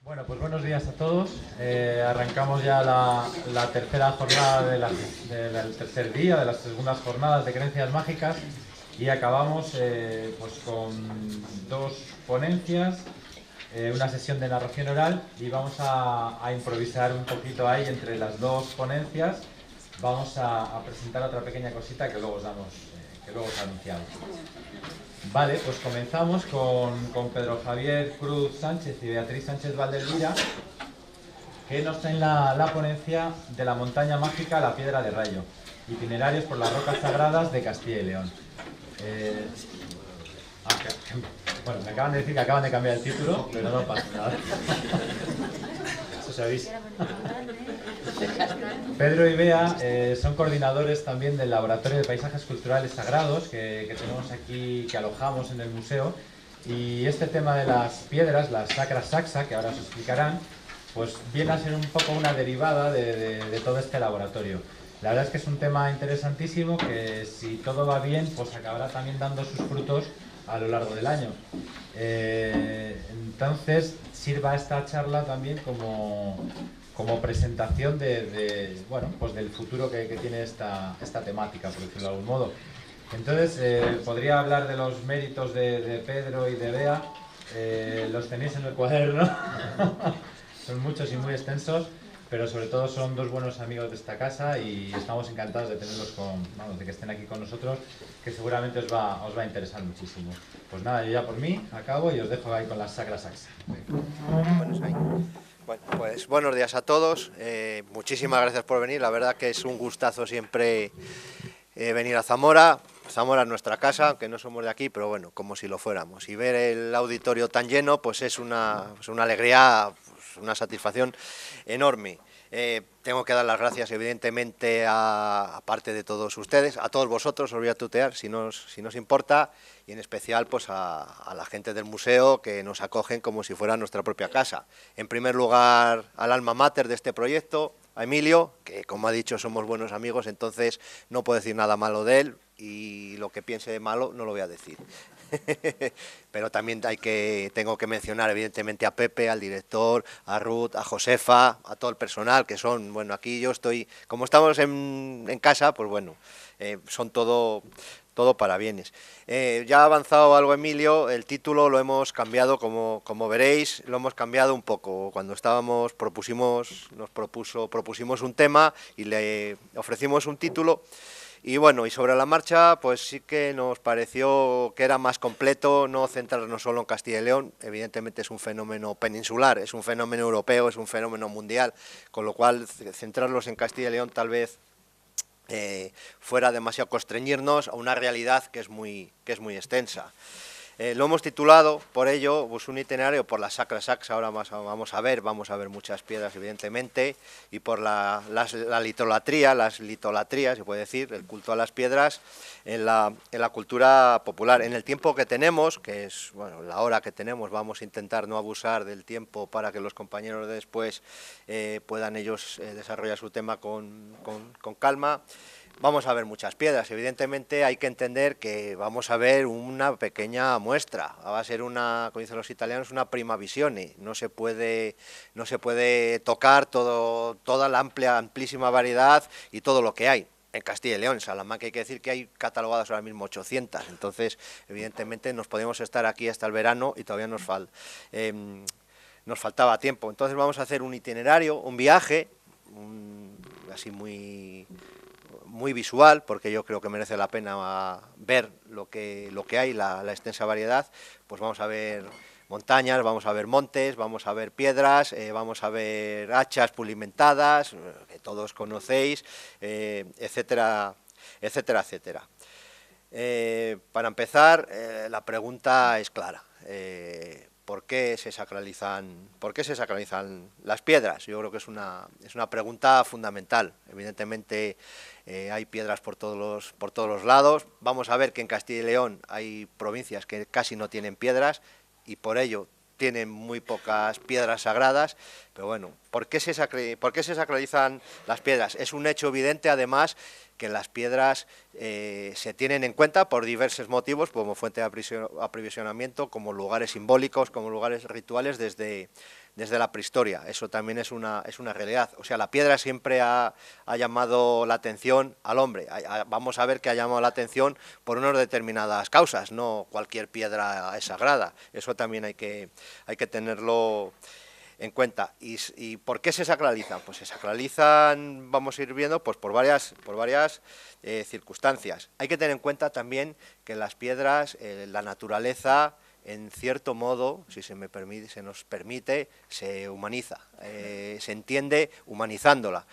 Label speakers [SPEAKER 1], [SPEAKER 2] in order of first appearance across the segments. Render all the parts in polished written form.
[SPEAKER 1] Bueno, pues buenos días a todos. Arrancamos ya la tercera jornada del tercer día de las segundas jornadas de creencias mágicas y acabamos pues con dos ponencias, una sesión de narración oral y vamos a improvisar un poquito ahí entre las dos ponencias. Vamos a presentar otra pequeña cosita que luego os damos, que luego os anunciamos. Vale, pues comenzamos con Pedro Javier Cruz Sánchez y Beatriz Sánchez Valdelvira, que nos traen la ponencia de la montaña mágica La Piedra de Rayo, itinerarios por las rocas sagradas de Castilla y León. Eh, bueno, me acaban de decir que acaban de cambiar el título, pero no pasa nada. Eso se avisa. Pedro y Bea son coordinadores también del Laboratorio de Paisajes Culturales Sagrados que tenemos aquí, que alojamos en el museo. Y este tema de las piedras, la Sacra Saxa, que ahora os explicarán, pues viene a ser un poco una derivada de todo este laboratorio. La verdad es que es un tema interesantísimo que, si todo va bien, pues acabará también dando sus frutos a lo largo del año. Entonces, sirva esta charla también como presentación bueno, pues del futuro que tiene esta temática, por decirlo de algún modo. Entonces, podría hablar de los méritos de Pedro y de Bea. Los tenéis en el cuaderno. Son muchos y muy extensos, pero sobre todo son dos buenos amigos de esta casa y estamos encantados de tenerlos de que estén aquí con nosotros, que seguramente os va a interesar muchísimo. Pues nada, yo ya por mí acabo y os dejo ahí con la Sacra Saxa.
[SPEAKER 2] Bueno, pues buenos días a todos. Muchísimas gracias por venir. La verdad que es un gustazo siempre venir a Zamora. Zamora es nuestra casa, aunque no somos de aquí, pero bueno, como si lo fuéramos. Y ver el auditorio tan lleno, pues es una alegría, pues una satisfacción enorme. Tengo que dar las gracias, evidentemente, aparte de todos ustedes, a todos vosotros, os voy a tutear, si nos importa, y en especial pues a la gente del museo, que nos acogen como si fuera nuestra propia casa. En primer lugar, al alma mater de este proyecto, a Emilio, que como ha dicho somos buenos amigos, entonces no puedo decir nada malo de él, y lo que piense de malo no lo voy a decir. Pero también tengo que mencionar evidentemente a Pepe, al director, a Ruth, a Josefa, a todo el personal, que son, bueno, aquí yo estoy, como estamos en casa, pues bueno, son todo parabienes. Ya ha avanzado algo Emilio, el título lo hemos cambiado, como veréis, lo hemos cambiado un poco. Cuando propusimos un tema y le ofrecimos un título. Y bueno, y sobre la marcha, pues sí que nos pareció que era más completo no centrarnos solo en Castilla y León. Evidentemente es un fenómeno peninsular, es un fenómeno europeo, es un fenómeno mundial, con lo cual centrarlos en Castilla y León tal vez fuera demasiado constreñirnos a una realidad que es muy extensa. Lo hemos titulado, por ello, pues un itinerario por la Sacra Saxa. Ahora vamos a ver muchas piedras, evidentemente, y por la litolatría, las litolatrías, se puede decir, el culto a las piedras en la cultura popular. En el tiempo que tenemos, que es, bueno, la hora que tenemos, vamos a intentar no abusar del tiempo para que los compañeros de después puedan ellos desarrollar su tema con calma. Vamos a ver muchas piedras. Evidentemente hay que entender que vamos a ver una pequeña muestra. Va a ser como dicen los italianos, una prima visione. No se puede tocar toda la amplísima variedad y todo lo que hay. En Castilla y León, en Salamanca hay que decir que hay catalogadas ahora mismo 800. Entonces, evidentemente nos podemos estar aquí hasta el verano y todavía nos faltaba tiempo. Entonces vamos a hacer un itinerario, un viaje, así muy visual, porque yo creo que merece la pena ver lo que hay, la extensa variedad. Pues vamos a ver montañas, vamos a ver montes, vamos a ver piedras, vamos a ver hachas pulimentadas, que todos conocéis, etcétera, etcétera, etcétera. Para empezar, la pregunta es clara. ¿Por qué se sacralizan las piedras? Yo creo que es una pregunta fundamental. Evidentemente hay piedras por todos los lados. Vamos a ver que en Castilla y León hay provincias que casi no tienen piedras y por ello tienen muy pocas piedras sagradas. Pero bueno, ¿por qué se sacralizan las piedras? Es un hecho evidente, además, que las piedras se tienen en cuenta por diversos motivos, como fuente de aprovisionamiento, como lugares simbólicos, como lugares rituales, desde desde la prehistoria, eso también es una realidad. O sea, la piedra siempre ha llamado la atención al hombre. Vamos a ver que ha llamado la atención por unas determinadas causas, no cualquier piedra es sagrada. Eso también hay que tenerlo en cuenta. ¿Y por qué se sacralizan? Pues se sacralizan, vamos a ir viendo, pues por varias circunstancias. Hay que tener en cuenta también que las piedras, la naturaleza, en cierto modo, si se nos permite, se humaniza, se entiende humanizándola,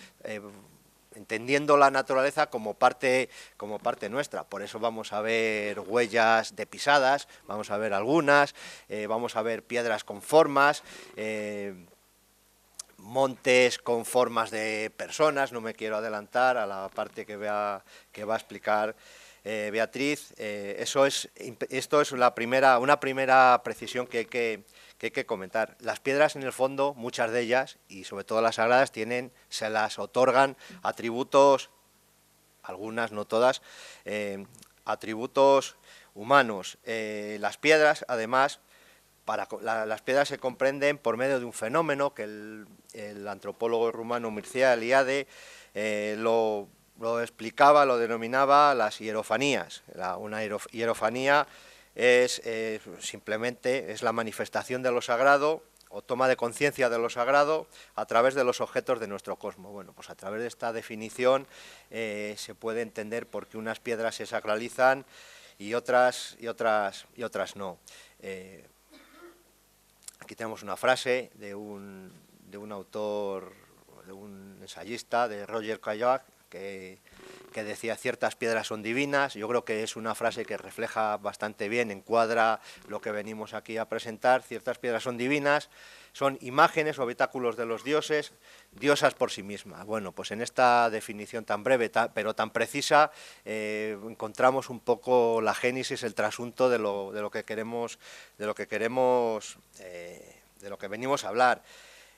[SPEAKER 2] entendiendo la naturaleza como parte nuestra. Por eso vamos a ver huellas de pisadas, vamos a ver algunas, vamos a ver piedras con formas, montes con formas de personas. No me quiero adelantar a la parte que va a explicar Beatriz. Esto es una primera precisión que hay que comentar. Las piedras, en el fondo, muchas de ellas, y sobre todo las sagradas, se las otorgan atributos, algunas, no todas, atributos humanos. Las piedras, además, las piedras se comprenden por medio de un fenómeno que el antropólogo rumano Mircea Eliade lo explicaba, lo denominaba las hierofanías. Una hierofanía simplemente es la manifestación de lo sagrado o toma de conciencia de lo sagrado a través de los objetos de nuestro cosmos. Bueno, pues a través de esta definición se puede entender por qué unas piedras se sacralizan y otras no. Aquí tenemos una frase de un autor, de un ensayista, de Roger Caillois, que decía: ciertas piedras son divinas. Yo creo que es una frase que refleja bastante bien, encuadra lo que venimos aquí a presentar. Ciertas piedras son divinas, son imágenes o habitáculos de los dioses, diosas por sí mismas. Bueno, pues en esta definición tan breve pero tan precisa encontramos un poco la génesis, el trasunto de lo que venimos a hablar.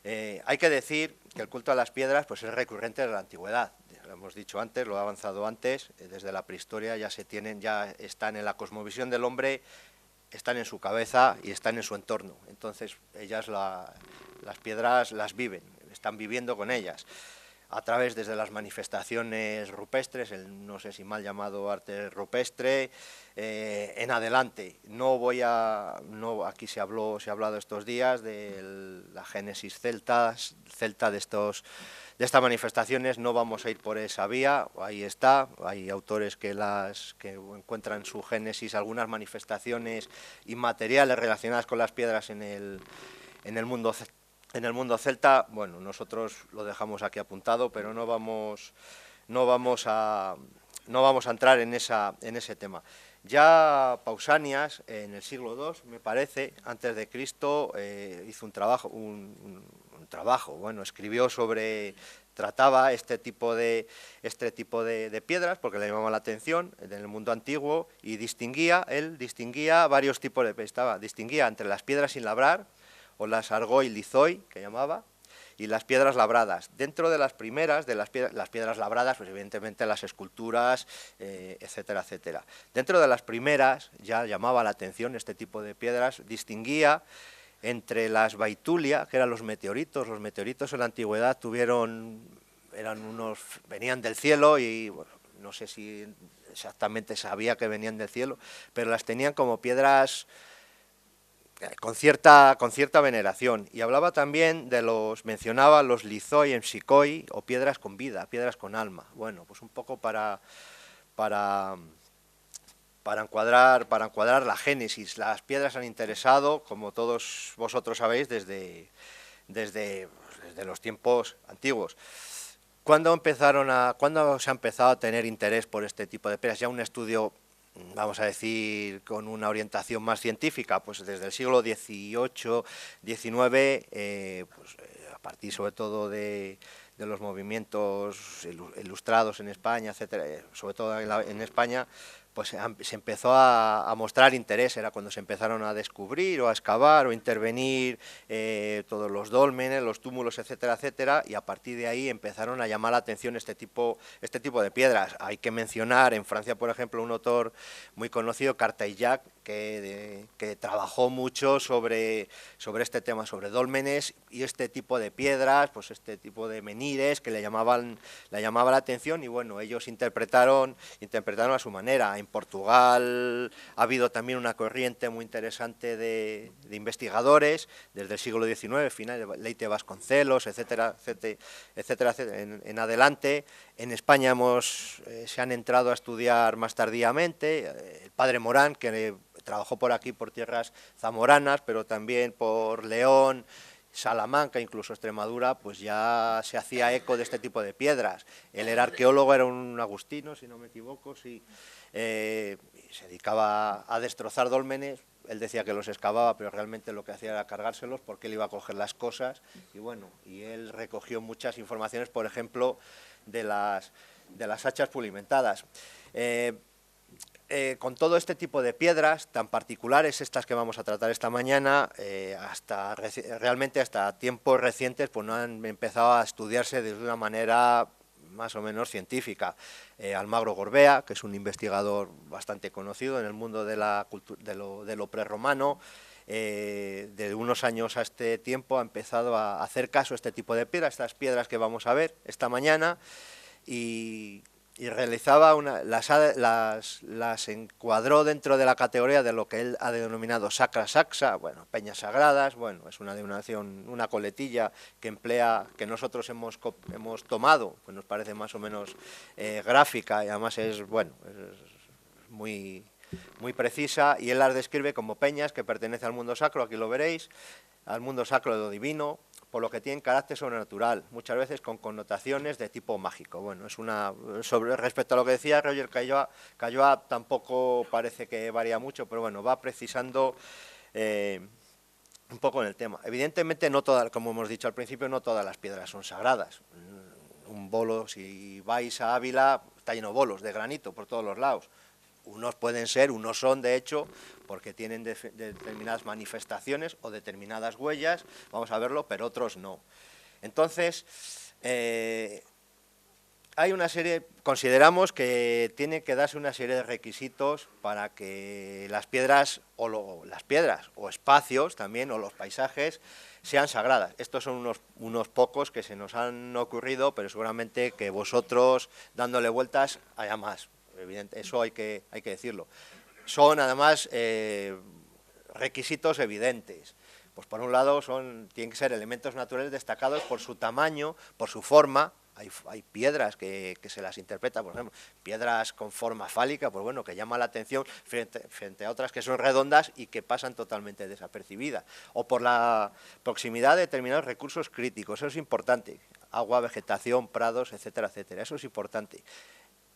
[SPEAKER 2] Hay que decir que el culto a las piedras pues es recurrente desde la antigüedad. Lo hemos dicho antes, lo he avanzado antes, desde la prehistoria ya están en la cosmovisión del hombre, están en su cabeza y están en su entorno. Entonces ellas, las piedras las viven, están viviendo con ellas, a través desde las manifestaciones rupestres, el no sé si mal llamado arte rupestre, en adelante. Aquí se ha hablado estos días de la génesis celta de estas manifestaciones. No vamos a ir por esa vía, ahí está, hay autores que encuentran su génesis, algunas manifestaciones inmateriales relacionadas con las piedras en el mundo celta. Bueno, nosotros lo dejamos aquí apuntado, pero no vamos a entrar en ese tema. Ya Pausanias, en el siglo II, me parece, antes de Cristo, hizo un trabajo, bueno, escribió trataba este tipo de piedras, porque le llamaba la atención en el mundo antiguo, y él distinguía varios tipos de piedras. Distinguía entre las piedras sin labrar, o las argoi lithoi, que llamaba, y las piedras labradas. Dentro de las primeras, las piedras labradas, pues evidentemente las esculturas, etcétera, etcétera. Dentro de las primeras, ya llamaba la atención este tipo de piedras, distinguía entre las baitulia, que eran los meteoritos. Los meteoritos en la antigüedad venían del cielo y bueno, no sé si exactamente sabía que venían del cielo, pero las tenían como piedras con cierta veneración. Y hablaba también mencionaba los lithoi en psicoi, o piedras con vida, piedras con alma. Bueno, pues un poco para encuadrar la génesis. Las piedras han interesado, como todos vosotros sabéis, desde los tiempos antiguos. ¿Cuándo se ha empezado a tener interés por este tipo de piedras? Ya un estudio, vamos a decir, con una orientación más científica, pues desde el siglo XVIII, XIX, a partir sobre todo de de los movimientos ilustrados en España, etcétera, sobre todo en España, pues se empezó a mostrar interés. Era cuando se empezaron a descubrir o a excavar o intervenir todos los dólmenes, los túmulos, etcétera, etcétera, y a partir de ahí empezaron a llamar la atención este tipo de piedras. Hay que mencionar en Francia, por ejemplo, un autor muy conocido, Cartaillac, que trabajó mucho sobre este tema, sobre dólmenes y este tipo de piedras, pues este tipo de menires que le llamaba la atención, y bueno, ellos interpretaron a su manera. En Portugal ha habido también una corriente muy interesante de investigadores desde el siglo XIX, final de Leite Vasconcelos, etcétera, etcétera, etcétera, en adelante. En España se han entrado a estudiar más tardíamente. El padre Morán, que trabajó por aquí, por tierras zamoranas, pero también por León, Salamanca, incluso Extremadura, pues ya se hacía eco de este tipo de piedras. Él era arqueólogo, era un agustino, si no me equivoco, sí. Se dedicaba a destrozar dólmenes. Él decía que los excavaba, pero realmente lo que hacía era cargárselos, porque él iba a coger las cosas, y bueno, y él recogió muchas informaciones, por ejemplo, de las hachas pulimentadas. Con todo este tipo de piedras tan particulares, estas que vamos a tratar esta mañana, realmente hasta tiempos recientes pues no han empezado a estudiarse de una manera más o menos científica. Almagro Gorbea, que es un investigador bastante conocido en el mundo de lo prerromano, de unos años a este tiempo ha empezado a hacer caso a este tipo de piedras, estas piedras que vamos a ver esta mañana, y realizaba las encuadró dentro de la categoría de lo que él ha denominado sacra saxa, bueno, peñas sagradas. Bueno, es una denominación, una coletilla que emplea, que nosotros hemos tomado, pues nos parece más o menos gráfica, y además es, bueno, es muy precisa, y él las describe como peñas que pertenecen al mundo sacro, aquí lo veréis, al mundo sacro de lo divino, por lo que tienen carácter sobrenatural, muchas veces con connotaciones de tipo mágico. Bueno, respecto a lo que decía Roger Caillois, tampoco parece que varía mucho, pero bueno, va precisando un poco en el tema. Evidentemente, no todas, como hemos dicho al principio, no todas las piedras son sagradas. Un bolo, si vais a Ávila, está lleno de bolos de granito por todos los lados. Unos pueden ser, unos son, de hecho, porque tienen determinadas manifestaciones o determinadas huellas, vamos a verlo, pero otros no. Entonces, hay una serie, consideramos que tiene que darse una serie de requisitos para que las piedras, o espacios también, o los paisajes, sean sagradas. Estos son unos pocos que se nos han ocurrido, pero seguramente que vosotros, dándole vueltas, haya más. Evidente, eso hay que decirlo. Son además requisitos evidentes. Pues por un lado tienen que ser elementos naturales destacados por su tamaño, por su forma. Hay piedras que se las interpreta, por ejemplo, piedras con forma fálica, pues bueno, que llama la atención frente a otras que son redondas y que pasan totalmente desapercibidas. O por la proximidad de determinados recursos críticos, eso es importante. Agua, vegetación, prados, etcétera, etcétera. Eso es importante.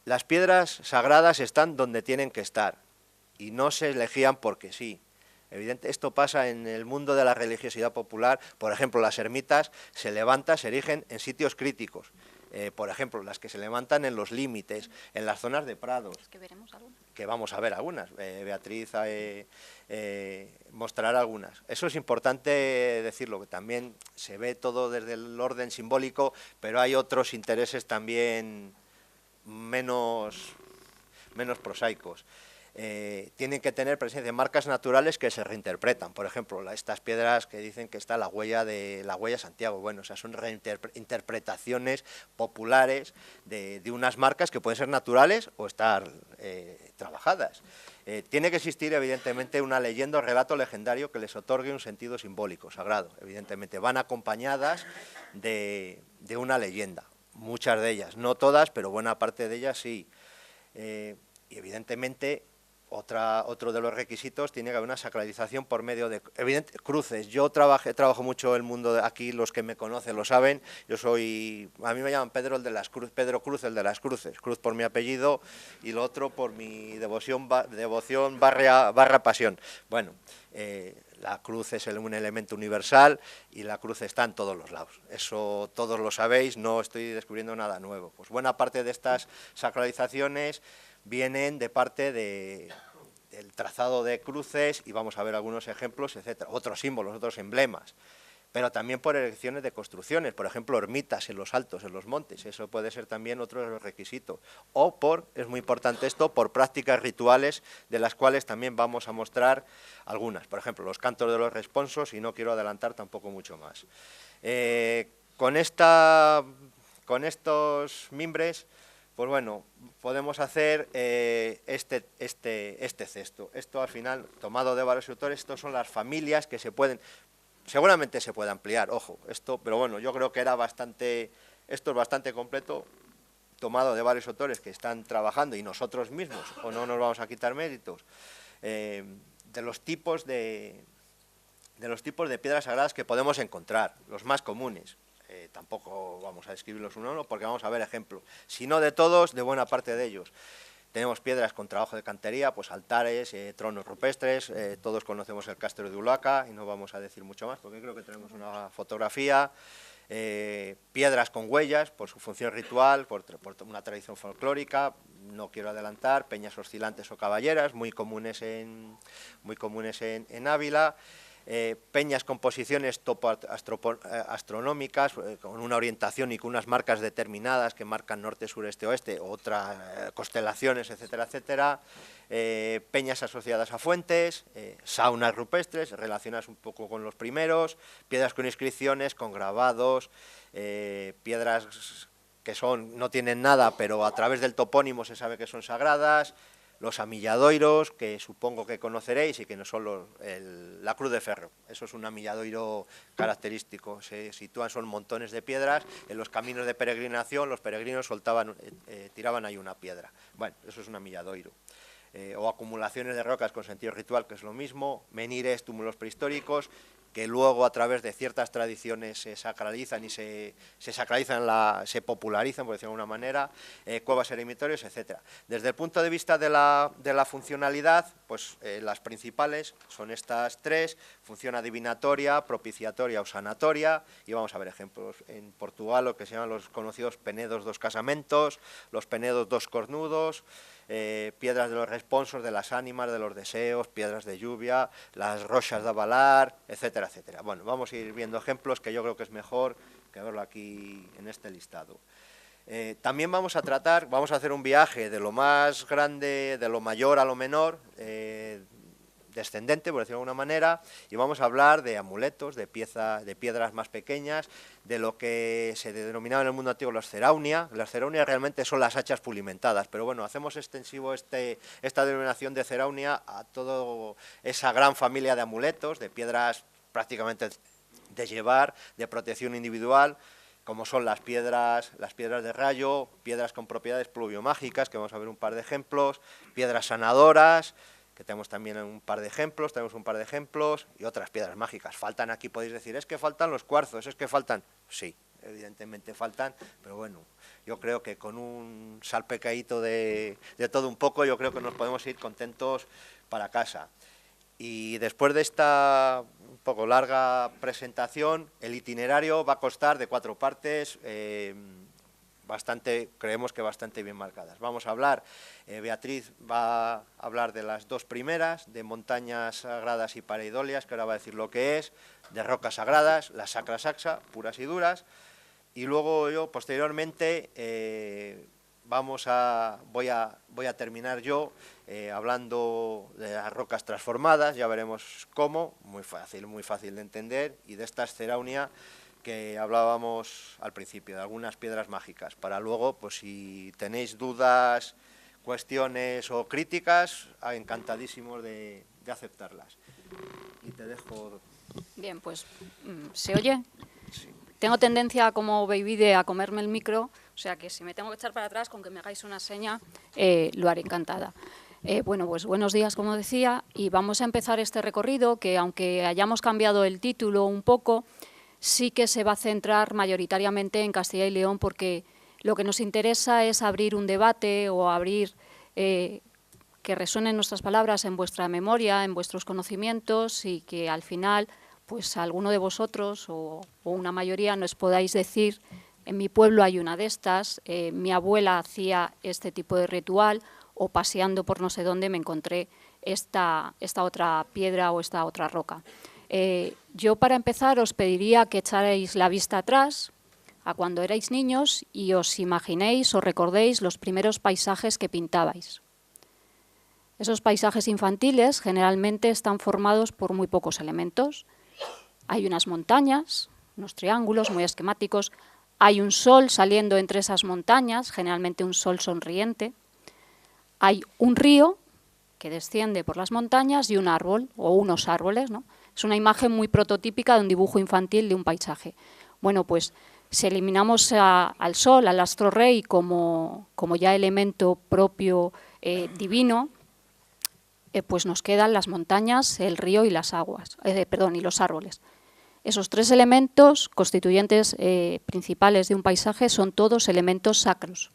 [SPEAKER 2] Las piedras sagradas están donde tienen que estar y no se elegían porque sí. Evidente, esto pasa en el mundo de la religiosidad popular. Por ejemplo, las ermitas se erigen en sitios críticos. Por ejemplo, las que se levantan en los límites, en las zonas de prados.
[SPEAKER 3] Es que veremos algunas.
[SPEAKER 2] Que vamos a ver algunas. Beatriz mostrará algunas. Eso es importante decirlo, que también se ve todo desde el orden simbólico, pero hay otros intereses también menos prosaicos. Tienen que tener presencia de marcas naturales que se reinterpretan. Por ejemplo, estas piedras que dicen que está la huella de Santiago. Bueno, o sea, son reinterpretaciones populares de unas marcas que pueden ser naturales o estar trabajadas. Tiene que existir, evidentemente, una leyenda o relato legendario que les otorgue un sentido simbólico, sagrado. Evidentemente, van acompañadas de una leyenda. Muchas de ellas, no todas, pero buena parte de ellas sí. Y evidentemente Otro de los requisitos tiene que haber una sacralización por medio de cruces. Yo trabajo mucho el mundo de aquí, los que me conocen lo saben. A mí me llaman Pedro Pedro Cruz, el de las cruces. Cruz por mi apellido y lo otro por mi devoción barra pasión. Bueno, la cruz es un elemento universal y la cruz está en todos los lados. Eso todos lo sabéis, no estoy descubriendo nada nuevo. Pues buena parte de estas sacralizaciones vienen de parte del trazado de cruces y vamos a ver algunos ejemplos, etcétera, otros símbolos, otros emblemas, pero también por erecciones de construcciones, por ejemplo, ermitas en los altos, en los montes, eso puede ser también otro de los requisitos, o es muy importante esto, por prácticas rituales, de las cuales también vamos a mostrar algunas, por ejemplo, los cantos de los responsos, y no quiero adelantar tampoco mucho más. Con estos mimbres, pues bueno, podemos hacer este cesto. Esto al final, tomado de varios autores, estos son las familias que seguramente se puede ampliar, ojo, pero bueno, yo creo que esto es bastante completo, tomado de varios autores que están trabajando, y nosotros mismos, o no nos vamos a quitar méritos, de los tipos de piedras sagradas que podemos encontrar, los más comunes. Tampoco vamos a describirlos uno a uno porque vamos a ver ejemplos, si no de todos, de buena parte de ellos. Tenemos piedras con trabajo de cantería, pues altares, tronos rupestres, todos conocemos el Castro de Ulaca y no vamos a decir mucho más porque creo que tenemos una fotografía, piedras con huellas por su función ritual, por una tradición folclórica, no quiero adelantar, peñas oscilantes o caballeras, muy comunes en Ávila. Peñas con posiciones astronómicas, con una orientación y con unas marcas determinadas que marcan norte, sureste, oeste, otras constelaciones, etcétera, etcétera. Peñas asociadas a fuentes, saunas rupestres, relacionadas un poco con los primeros, piedras con inscripciones, con grabados, piedras que no tienen nada, pero a través del topónimo se sabe que son sagradas. Los amilladoiros, que supongo que conoceréis y que no son la cruz de ferro. Eso es un amilladoiro característico. Se sitúan, son montones de piedras. En los caminos de peregrinación, los peregrinos tiraban ahí una piedra. Bueno, eso es un amilladoiro. O acumulaciones de rocas con sentido ritual, que es lo mismo. Menires, túmulos prehistóricos, que luego a través de ciertas tradiciones se sacralizan y se popularizan, por decirlo de alguna manera, cuevas eremitorios, etcétera. Desde el punto de vista de la funcionalidad, pues las principales son estas tres: función adivinatoria, propiciatoria o sanatoria, y vamos a ver ejemplos en Portugal, lo que se llaman los conocidos penedos dos casamentos, los penedos dos cornudos, piedras de los responsos, de las ánimas, de los deseos, piedras de lluvia, las rochas de Avalar, etcétera, etcétera. Bueno, vamos a ir viendo ejemplos que yo creo que es mejor que verlo aquí en este listado. También vamos a hacer un viaje de lo más grande, de lo mayor a lo menor, descendente, por decirlo de alguna manera, y vamos a hablar de amuletos, de piedras más pequeñas, de lo que se denominaba en el mundo antiguo las ceraunia. Las ceraunia realmente son las hachas pulimentadas, pero bueno, hacemos extensivo esta denominación de ceraunia a toda esa gran familia de amuletos, de piedras prácticamente de llevar, de protección individual, como son las piedras de rayo, piedras con propiedades pluviomágicas, que vamos a ver un par de ejemplos, piedras sanadoras, que tenemos también un par de ejemplos, y otras piedras mágicas. Faltan aquí, podéis decir, es que faltan los cuarzos, es que faltan. Sí, evidentemente faltan, pero bueno, yo creo que con un salpicadito de todo un poco, yo creo que nos podemos ir contentos para casa. Y después de esta un poco larga presentación, el itinerario va a constar de 4 partes, creemos que bastante bien marcadas. Vamos a hablar, Beatriz va a hablar de las 2 primeras, de montañas sagradas y pareidolias, que ahora va a decir lo que es, de rocas sagradas, las sacra saxa, puras y duras, y luego yo posteriormente voy a terminar yo hablando de las rocas transformadas, ya veremos cómo, muy fácil de entender, y de estas ceraunia que hablábamos al principio, de algunas piedras mágicas, para luego, pues si tenéis dudas, cuestiones o críticas, encantadísimos de aceptarlas. Y te dejo...
[SPEAKER 3] Bien, pues, ¿se oye?
[SPEAKER 2] Sí.
[SPEAKER 3] Tengo tendencia, como Baby, a comerme el micro, o sea que si me tengo que echar para atrás, con que me hagáis una seña, lo haré encantada. Bueno, pues buenos días, como decía, y vamos a empezar este recorrido que, aunque hayamos cambiado el título un poco, sí que se va a centrar mayoritariamente en Castilla y León, porque lo que nos interesa es abrir un debate o abrir que resuenen nuestras palabras en vuestra memoria, en vuestros conocimientos, y que al final, pues alguno de vosotros o una mayoría nos podáis decir: en mi pueblo hay una de estas, mi abuela hacía este tipo de ritual, o paseando por no sé dónde me encontré esta otra piedra o esta otra roca. Yo, para empezar, os pediría que echarais la vista atrás a cuando erais niños y os imaginéis o recordéis los primeros paisajes que pintabais. Esos paisajes infantiles generalmente están formados por muy pocos elementos. Hay unas montañas, unos triángulos muy esquemáticos, hay un sol saliendo entre esas montañas, generalmente un sol sonriente. Hay un río que desciende por las montañas y un árbol o unos árboles, ¿no? Es una imagen muy prototípica de un dibujo infantil de un paisaje. Bueno, pues si eliminamos al sol, al astro rey, como ya elemento propio divino, pues nos quedan las montañas, el río y las aguas, y los árboles. Esos tres elementos constituyentes principales de un paisaje son todos elementos sacros,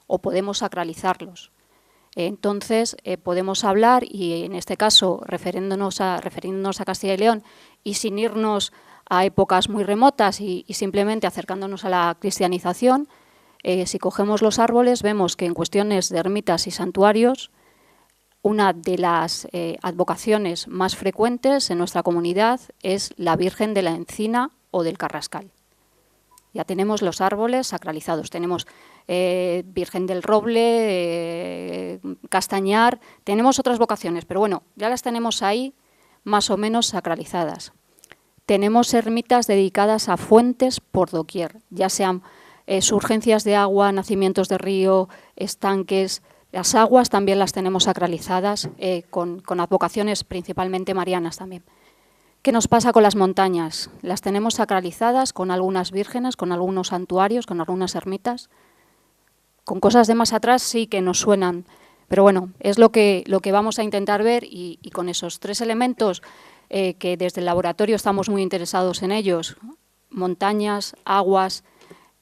[SPEAKER 3] o podemos sacralizarlos. Entonces, podemos hablar, y en este caso refiriéndonos a Castilla y León, y sin irnos a épocas muy remotas y simplemente acercándonos a la cristianización, si cogemos los árboles, vemos que en cuestiones de ermitas y santuarios, una de las advocaciones más frecuentes en nuestra comunidad es la Virgen de la Encina o del Carrascal. Ya tenemos los árboles sacralizados, tenemos Virgen del Roble, Castañar, tenemos otras vocaciones, pero bueno, ya las tenemos ahí más o menos sacralizadas. Tenemos ermitas dedicadas a fuentes por doquier, ya sean surgencias de agua, nacimientos de río, estanques. Las aguas también las tenemos sacralizadas, con advocaciones principalmente marianas también. ¿Qué nos pasa con las montañas? Las tenemos sacralizadas con algunas vírgenes, con algunos santuarios, con algunas ermitas. Con cosas de más atrás sí que nos suenan, pero bueno, es lo que vamos a intentar ver, y con esos tres elementos que desde el laboratorio estamos muy interesados en ellos, montañas, aguas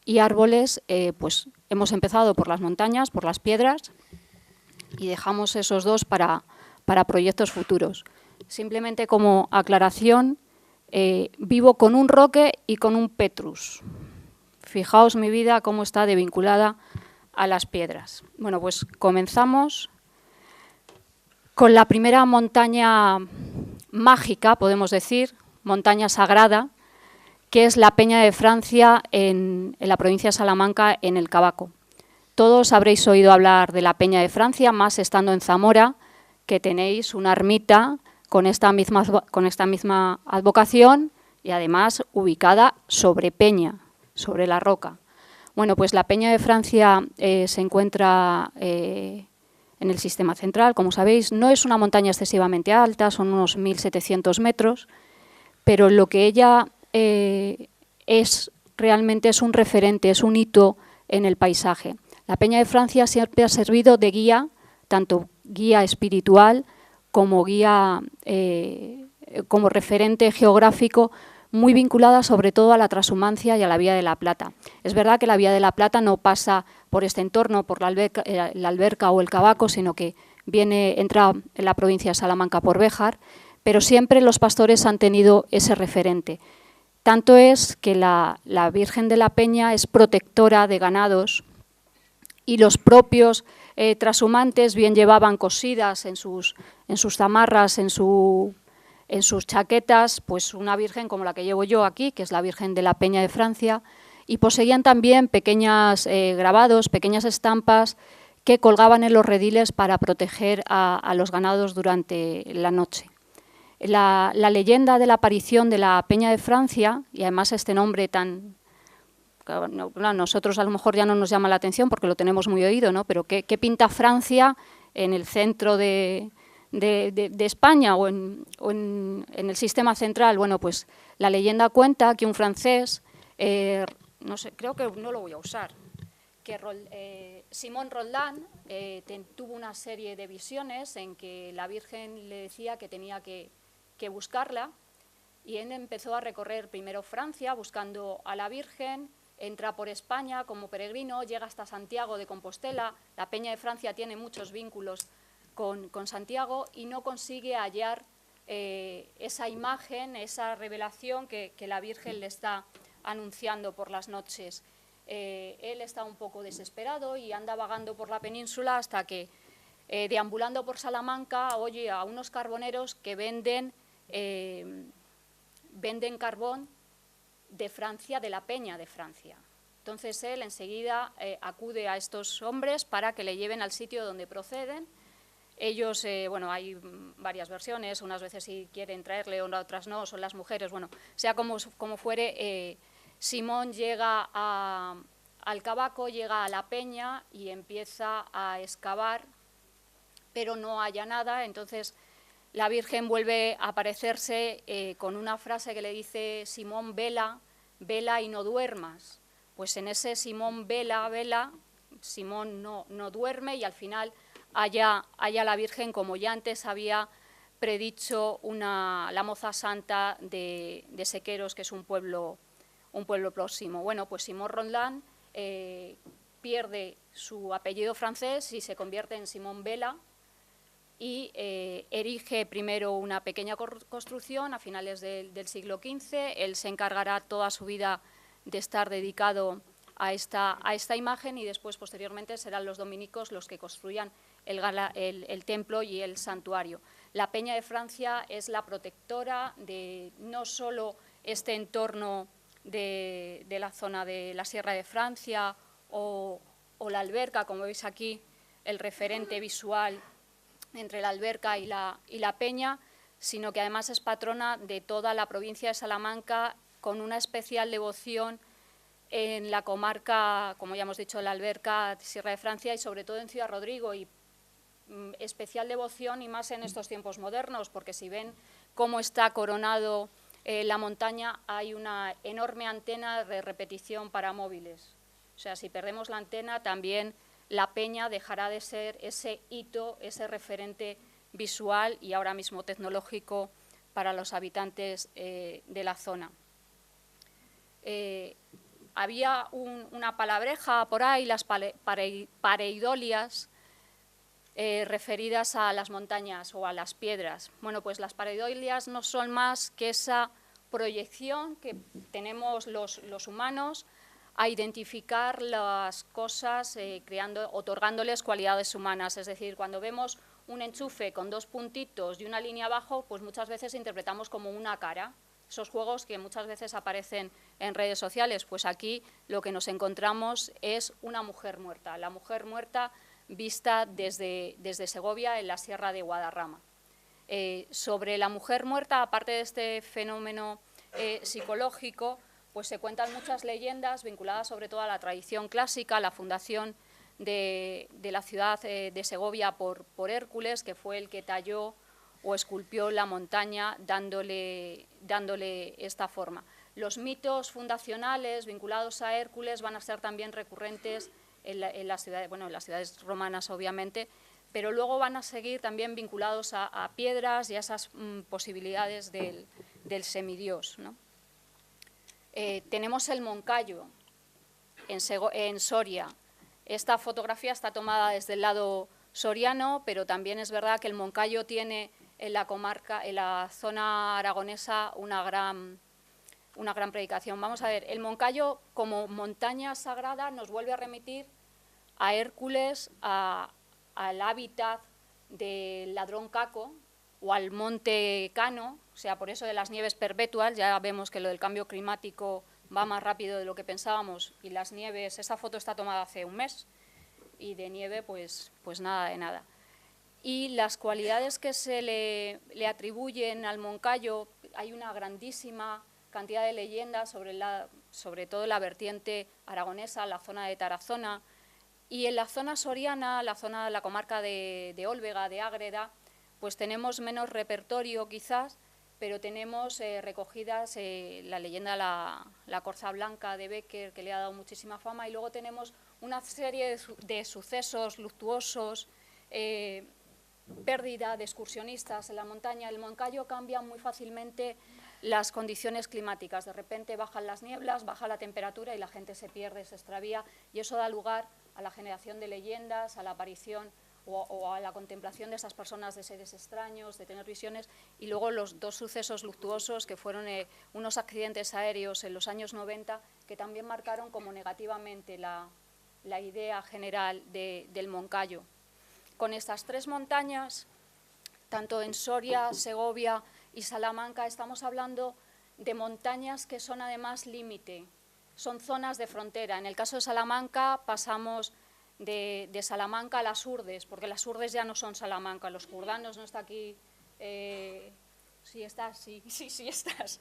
[SPEAKER 3] y árboles, pues hemos empezado por las montañas, por las piedras, y dejamos esos dos para proyectos futuros. Simplemente como aclaración, vivo con un roque y con un petrus. Fijaos mi vida cómo está de vinculada a las piedras. Bueno, pues comenzamos con la primera montaña mágica, podemos decir, montaña sagrada, que es la Peña de Francia en la provincia de Salamanca, en el Cabaco. Todos habréis oído hablar de la Peña de Francia, más estando en Zamora, que tenéis una ermita con esta misma advocación y además ubicada sobre peña, sobre la roca. Bueno, pues la Peña de Francia se encuentra en el sistema central, como sabéis. No es una montaña excesivamente alta, son unos 1.700 metros, pero lo que ella realmente es un referente, es un hito en el paisaje. La Peña de Francia siempre ha servido de guía, tanto guía espiritual como guía, como referente geográfico, muy vinculada sobre todo a la transhumancia y a la Vía de la Plata. Es verdad que la Vía de la Plata no pasa por este entorno, por la Alberca o el Cabaco, sino que entra en la provincia de Salamanca por Béjar, pero siempre los pastores han tenido ese referente. Tanto es que la Virgen de la Peña es protectora de ganados, y los propios trashumantes bien llevaban cosidas en sus zamarras, en sus chaquetas, pues una virgen como la que llevo yo aquí, que es la Virgen de la Peña de Francia, y poseían también pequeños grabados, pequeñas estampas que colgaban en los rediles para proteger a los ganados durante la noche. La leyenda de la aparición de la Peña de Francia, y además este nombre tan... A nosotros a lo mejor ya no nos llama la atención porque lo tenemos muy oído, ¿no? Pero ¿qué pinta Francia en el centro de España o en el sistema central? Bueno, pues la leyenda cuenta que un francés, no sé, creo que no lo voy a usar, Simón Roldán tuvo una serie de visiones en que la Virgen le decía que tenía que buscarla, y él empezó a recorrer primero Francia buscando a la Virgen, entra por España como peregrino, llega hasta Santiago de Compostela. La Peña de Francia tiene muchos vínculos con Santiago y no consigue hallar esa imagen, esa revelación que la Virgen le está anunciando por las noches. Él está un poco desesperado y anda vagando por la península hasta que, deambulando por Salamanca, oye a unos carboneros que venden carbón de Francia, de la Peña de Francia. Entonces él enseguida acude a estos hombres para que le lleven al sitio donde proceden. Ellos, bueno, hay varias versiones, unas veces sí quieren traerle, otras no, son las mujeres, bueno, sea como fuere, Simón llega al Cabaco, llega a la Peña y empieza a excavar, pero no halla nada. Entonces la Virgen vuelve a aparecerse con una frase que le dice: Simón, vela, vela y no duermas. Pues en ese Simón, vela, vela, Simón no duerme, y al final halla la Virgen, como ya antes había predicho la moza santa de Sequeros, que es un pueblo próximo. Bueno, pues Simón Roldán pierde su apellido francés y se convierte en Simón Vela, y erige primero una pequeña construcción a finales del siglo XV. Él se encargará toda su vida de estar dedicado a esta imagen, y después, posteriormente, serán los dominicos los que construyan el templo y el santuario. La Peña de Francia es la protectora de no solo este entorno de la zona de la Sierra de Francia o la Alberca, como veis aquí, el referente visual entre la Alberca y la Peña, sino que además es patrona de toda la provincia de Salamanca, con una especial devoción en la comarca, como ya hemos dicho, la Alberca, Sierra de Francia, y sobre todo en Ciudad Rodrigo, y especial devoción, y más en estos tiempos modernos, porque si ven cómo está coronado la montaña, hay una enorme antena de repetición para móviles. O sea, si perdemos la antena, también la Peña dejará de ser ese hito, ese referente visual y ahora mismo tecnológico para los habitantes de la zona. Había una palabreja por ahí, las pareidolias, referidas a las montañas o a las piedras. Bueno, pues las pareidolias no son más que esa proyección que tenemos los humanos a identificar las cosas, otorgándoles cualidades humanas. Es decir, cuando vemos un enchufe con dos puntitos y una línea abajo, pues muchas veces interpretamos como una cara. Esos juegos que muchas veces aparecen en redes sociales, pues aquí lo que nos encontramos es una mujer muerta, la mujer muerta vista desde Segovia, en la Sierra de Guadarrama. Sobre la mujer muerta, aparte de este fenómeno psicológico, pues se cuentan muchas leyendas vinculadas sobre todo a la tradición clásica, la fundación de la ciudad de Segovia por Hércules, que fue el que talló o esculpió la montaña dándole esta forma. Los mitos fundacionales vinculados a Hércules van a ser también recurrentes en las ciudades romanas, obviamente, pero luego van a seguir también vinculados a piedras y a esas posibilidades del semidios, ¿no? Tenemos el Moncayo en Soria. Esta fotografía está tomada desde el lado soriano, pero también es verdad que el Moncayo tiene en la comarca, en la zona aragonesa, una gran predicación. Vamos a ver, el Moncayo como montaña sagrada nos vuelve a remitir a Hércules, al hábitat del ladrón Caco o al monte Cano, o sea, por eso de las nieves perpetuas. Ya vemos que lo del cambio climático va más rápido de lo que pensábamos, y las nieves, esa foto está tomada hace un mes, y de nieve pues nada de nada. Y las cualidades que se le atribuyen al Moncayo, hay una grandísima cantidad de leyendas sobre todo la vertiente aragonesa, la zona de Tarazona, y en la zona soriana, la comarca de Ólvega, de Ágreda, pues tenemos menos repertorio quizás, pero tenemos recogidas la leyenda La Corza Blanca de Bécquer, que le ha dado muchísima fama, y luego tenemos una serie de sucesos luctuosos, pérdida de excursionistas en la montaña. El Moncayo cambia muy fácilmente las condiciones climáticas. De repente bajan las nieblas, baja la temperatura y la gente se pierde, se extravía, y eso da lugar a la generación de leyendas, a la aparición o a la contemplación de esas personas de seres extraños, de tener visiones, y luego los dos sucesos luctuosos que fueron unos accidentes aéreos en los años 90 que también marcaron como negativamente la idea general del Moncayo. Con estas tres montañas, tanto en Soria, Segovia y Salamanca, estamos hablando de montañas que son además límite, son zonas de frontera. En el caso de Salamanca pasamos de Salamanca a las Urdes, porque las Urdes ya no son Salamanca, los Jurdanos no está aquí, sí estás, sí estás,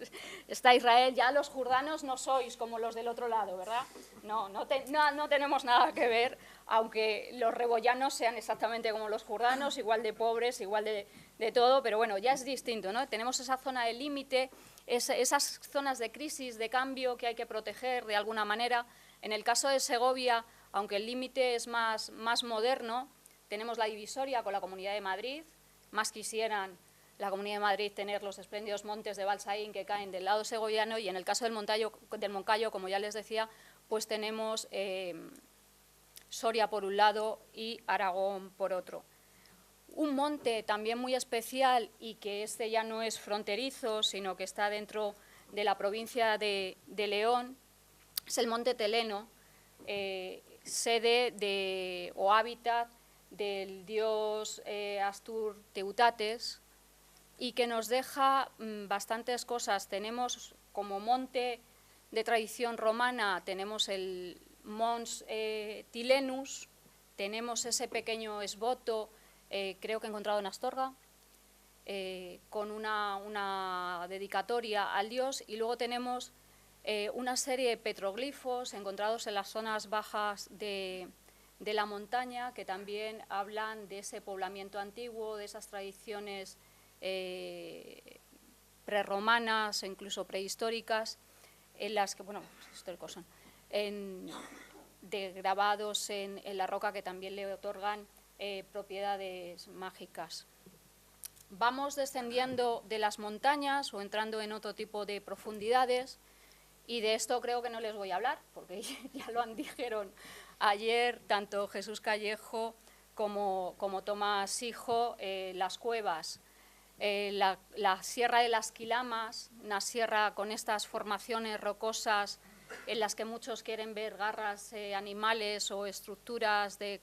[SPEAKER 3] está Israel, ya los Jurdanos no sois como los del otro lado, ¿verdad? No tenemos nada que ver, aunque los rebollanos sean exactamente como los Jurdanos, igual de pobres, igual de todo, pero bueno, ya es distinto, ¿no? Tenemos esa zona de límite, esas zonas de crisis, de cambio que hay que proteger de alguna manera. En el caso de Segovia, aunque el límite es más moderno, tenemos la divisoria con la Comunidad de Madrid, más quisieran la Comunidad de Madrid tener los espléndidos montes de Balsaín que caen del lado segoviano, y en el caso del Moncayo, como ya les decía, pues tenemos Soria por un lado y Aragón por otro. Un monte también muy especial, y que este ya no es fronterizo, sino que está dentro de la provincia de León, es el Monte Teleno, sede o hábitat del dios Astur Teutates, y que nos deja bastantes cosas. Tenemos como monte de tradición romana, tenemos el Mons Tilenus, tenemos ese pequeño esboto, creo que he encontrado en Astorga, con una dedicatoria al dios, y luego tenemos una serie de petroglifos encontrados en las zonas bajas de la montaña, que también hablan de ese poblamiento antiguo, de esas tradiciones prerromanas o incluso prehistóricas, en las que, bueno, históricos son, de grabados en la roca, que también le otorgan propiedades mágicas. Vamos descendiendo de las montañas o entrando en otro tipo de profundidades, y de esto creo que no les voy a hablar, porque ya lo dijeron ayer tanto Jesús Callejo como Tomás Hijo. Las cuevas, la Sierra de las Quilamas, una sierra con estas formaciones rocosas en las que muchos quieren ver garras animales o estructuras de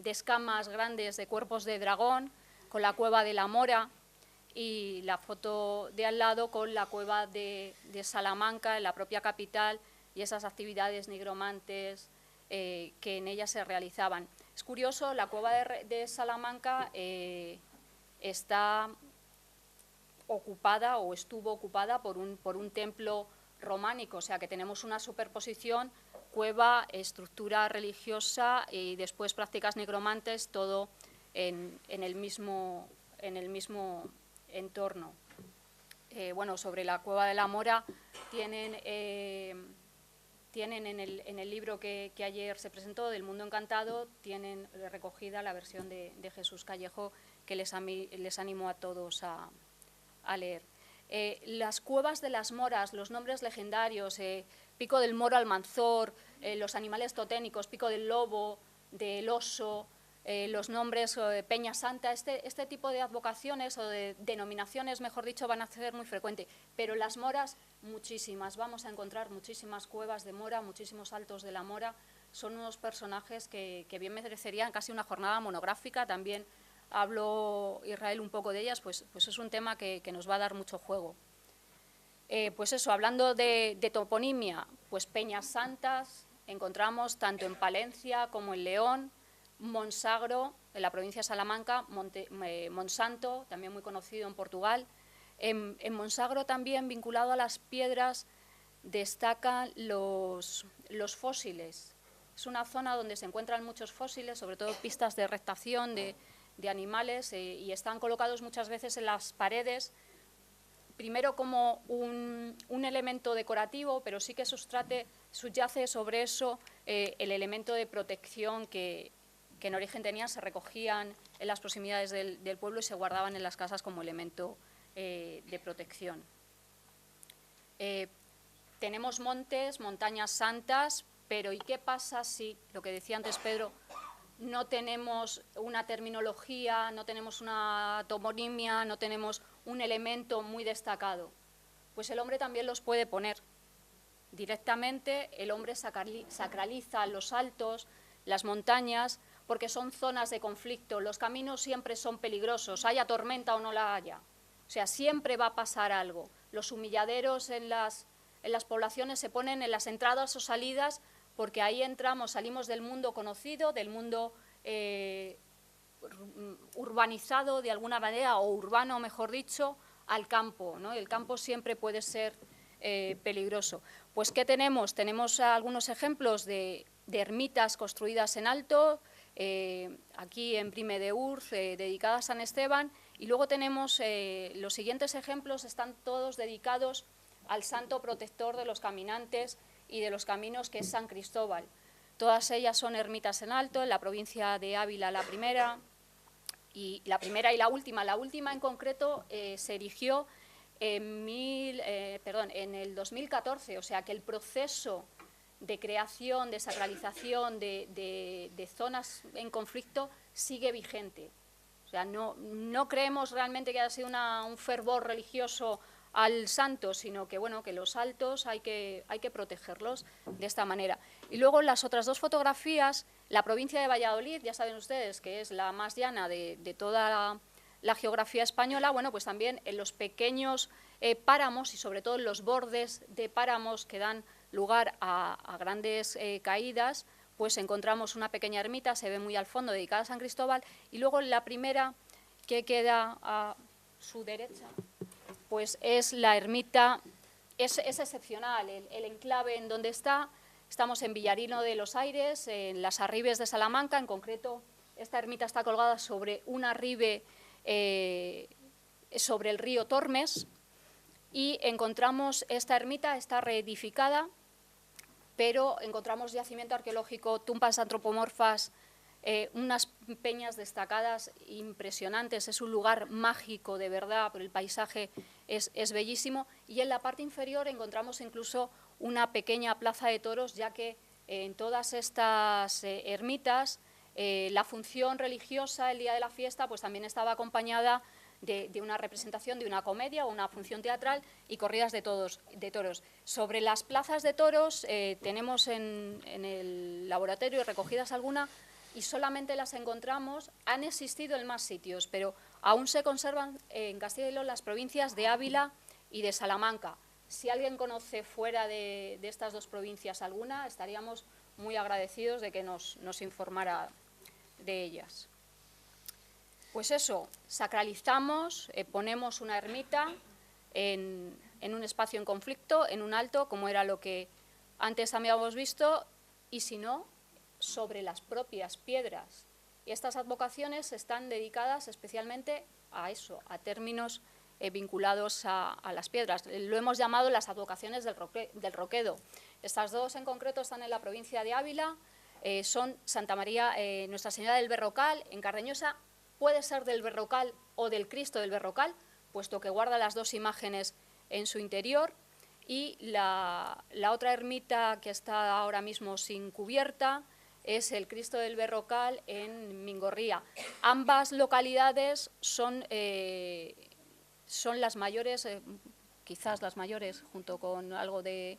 [SPEAKER 3] escamas grandes de cuerpos de dragón, con la cueva de la Mora, y la foto de al lado con la cueva de Salamanca, en la propia capital, y esas actividades nigromantes que en ella se realizaban. Es curioso, la cueva de Salamanca está ocupada o estuvo ocupada por un templo románico, o sea que tenemos una superposición, cueva, estructura religiosa y después prácticas nigromantes, todo en el mismo entorno. Bueno, sobre la cueva de la Mora tienen en el libro que ayer se presentó, del Mundo Encantado, tienen recogida la versión de Jesús Callejo, que les animo a todos a leer. Las cuevas de las moras, los nombres legendarios, Pico del Moro Almanzor, los animales totémicos, Pico del Lobo, del Oso, los nombres Peña Santa, este tipo de advocaciones o de denominaciones, mejor dicho, van a ser muy frecuentes. Pero las moras, muchísimas, vamos a encontrar muchísimas cuevas de mora, muchísimos altos de la mora. Son unos personajes que bien merecerían casi una jornada monográfica. También habló Israel un poco de ellas, pues es un tema que nos va a dar mucho juego. Pues eso, hablando de toponimia, pues Peñas Santas encontramos tanto en Palencia como en León, Monsagro, en la provincia de Salamanca, Monsanto, también muy conocido en Portugal. En Monsagro también, vinculado a las piedras, destacan los fósiles. Es una zona donde se encuentran muchos fósiles, sobre todo pistas de rectación de animales, y están colocados muchas veces en las paredes primero como un elemento decorativo, pero sí que subyace sobre eso el elemento de protección que en origen tenían, se recogían en las proximidades del pueblo y se guardaban en las casas como elemento de protección. Tenemos montes, montañas santas, pero ¿y qué pasa si, lo que decía antes Pedro, no tenemos una terminología, no tenemos una toponimia, no tenemos un elemento muy destacado? Pues el hombre también los puede poner. Directamente el hombre sacraliza los altos, las montañas, porque son zonas de conflicto. Los caminos siempre son peligrosos, haya tormenta o no la haya. O sea, siempre va a pasar algo. Los humilladeros en las poblaciones se ponen en las entradas o salidas, porque ahí salimos del mundo conocido, del mundo urbanizado de alguna manera, o urbano, mejor dicho, al campo, ¿no? El campo siempre puede ser peligroso. Pues, ¿qué tenemos? Tenemos algunos ejemplos de ermitas construidas en alto, aquí en Prime de Urz, dedicadas a San Esteban, y luego tenemos los siguientes ejemplos, están todos dedicados al santo protector de los caminantes y de los caminos, que es San Cristóbal. Todas ellas son ermitas en alto, en la provincia de Ávila la primera y la última. La última en concreto se erigió en el 2014, o sea que el proceso de creación, de sacralización de zonas en conflicto sigue vigente. O sea, no creemos realmente que haya sido un fervor religioso al santo, sino que, bueno, que los altos hay que protegerlos de esta manera. Y luego las otras dos fotografías, la provincia de Valladolid, ya saben ustedes que es la más llana de toda la geografía española, bueno, pues también en los pequeños páramos y sobre todo en los bordes de páramos que dan lugar a grandes caídas, pues encontramos una pequeña ermita, se ve muy al fondo, dedicada a San Cristóbal, y luego la primera que queda a su derecha, pues es la ermita, es excepcional, el enclave en donde está. Estamos en Villarino de los Aires, en las Arribes de Salamanca, en concreto esta ermita está colgada sobre un arribe sobre el río Tormes, y encontramos esta ermita, está reedificada, pero encontramos yacimiento arqueológico, tumbas antropomorfas, unas peñas destacadas impresionantes. Es un lugar mágico de verdad, pero el paisaje es bellísimo, y en la parte inferior encontramos incluso una pequeña plaza de toros, ya que en todas estas ermitas la función religiosa el día de la fiesta pues también estaba acompañada de una representación, de una comedia o una función teatral y corridas de toros. Sobre las plazas de toros tenemos en el laboratorio recogidas algunas, y solamente las encontramos, han existido en más sitios, pero aún se conservan en Castilla y León las provincias de Ávila y de Salamanca. Si alguien conoce fuera de estas dos provincias alguna, estaríamos muy agradecidos de que nos informara de ellas. Pues eso, sacralizamos, ponemos una ermita en un espacio en conflicto, en un alto, como era lo que antes habíamos visto, y si no, sobre las propias piedras. Y estas advocaciones están dedicadas especialmente a eso, a términos vinculados a las piedras. Lo hemos llamado las advocaciones del Roquedo. Estas dos en concreto están en la provincia de Ávila, son Santa María, Nuestra Señora del Berrocal, en Cardeñosa, puede ser del Berrocal o del Cristo del Berrocal, puesto que guarda las dos imágenes en su interior, y la otra ermita que está ahora mismo sin cubierta es el Cristo del Berrocal en Mingorría. Ambas localidades son las mayores, quizás las mayores, junto con algo del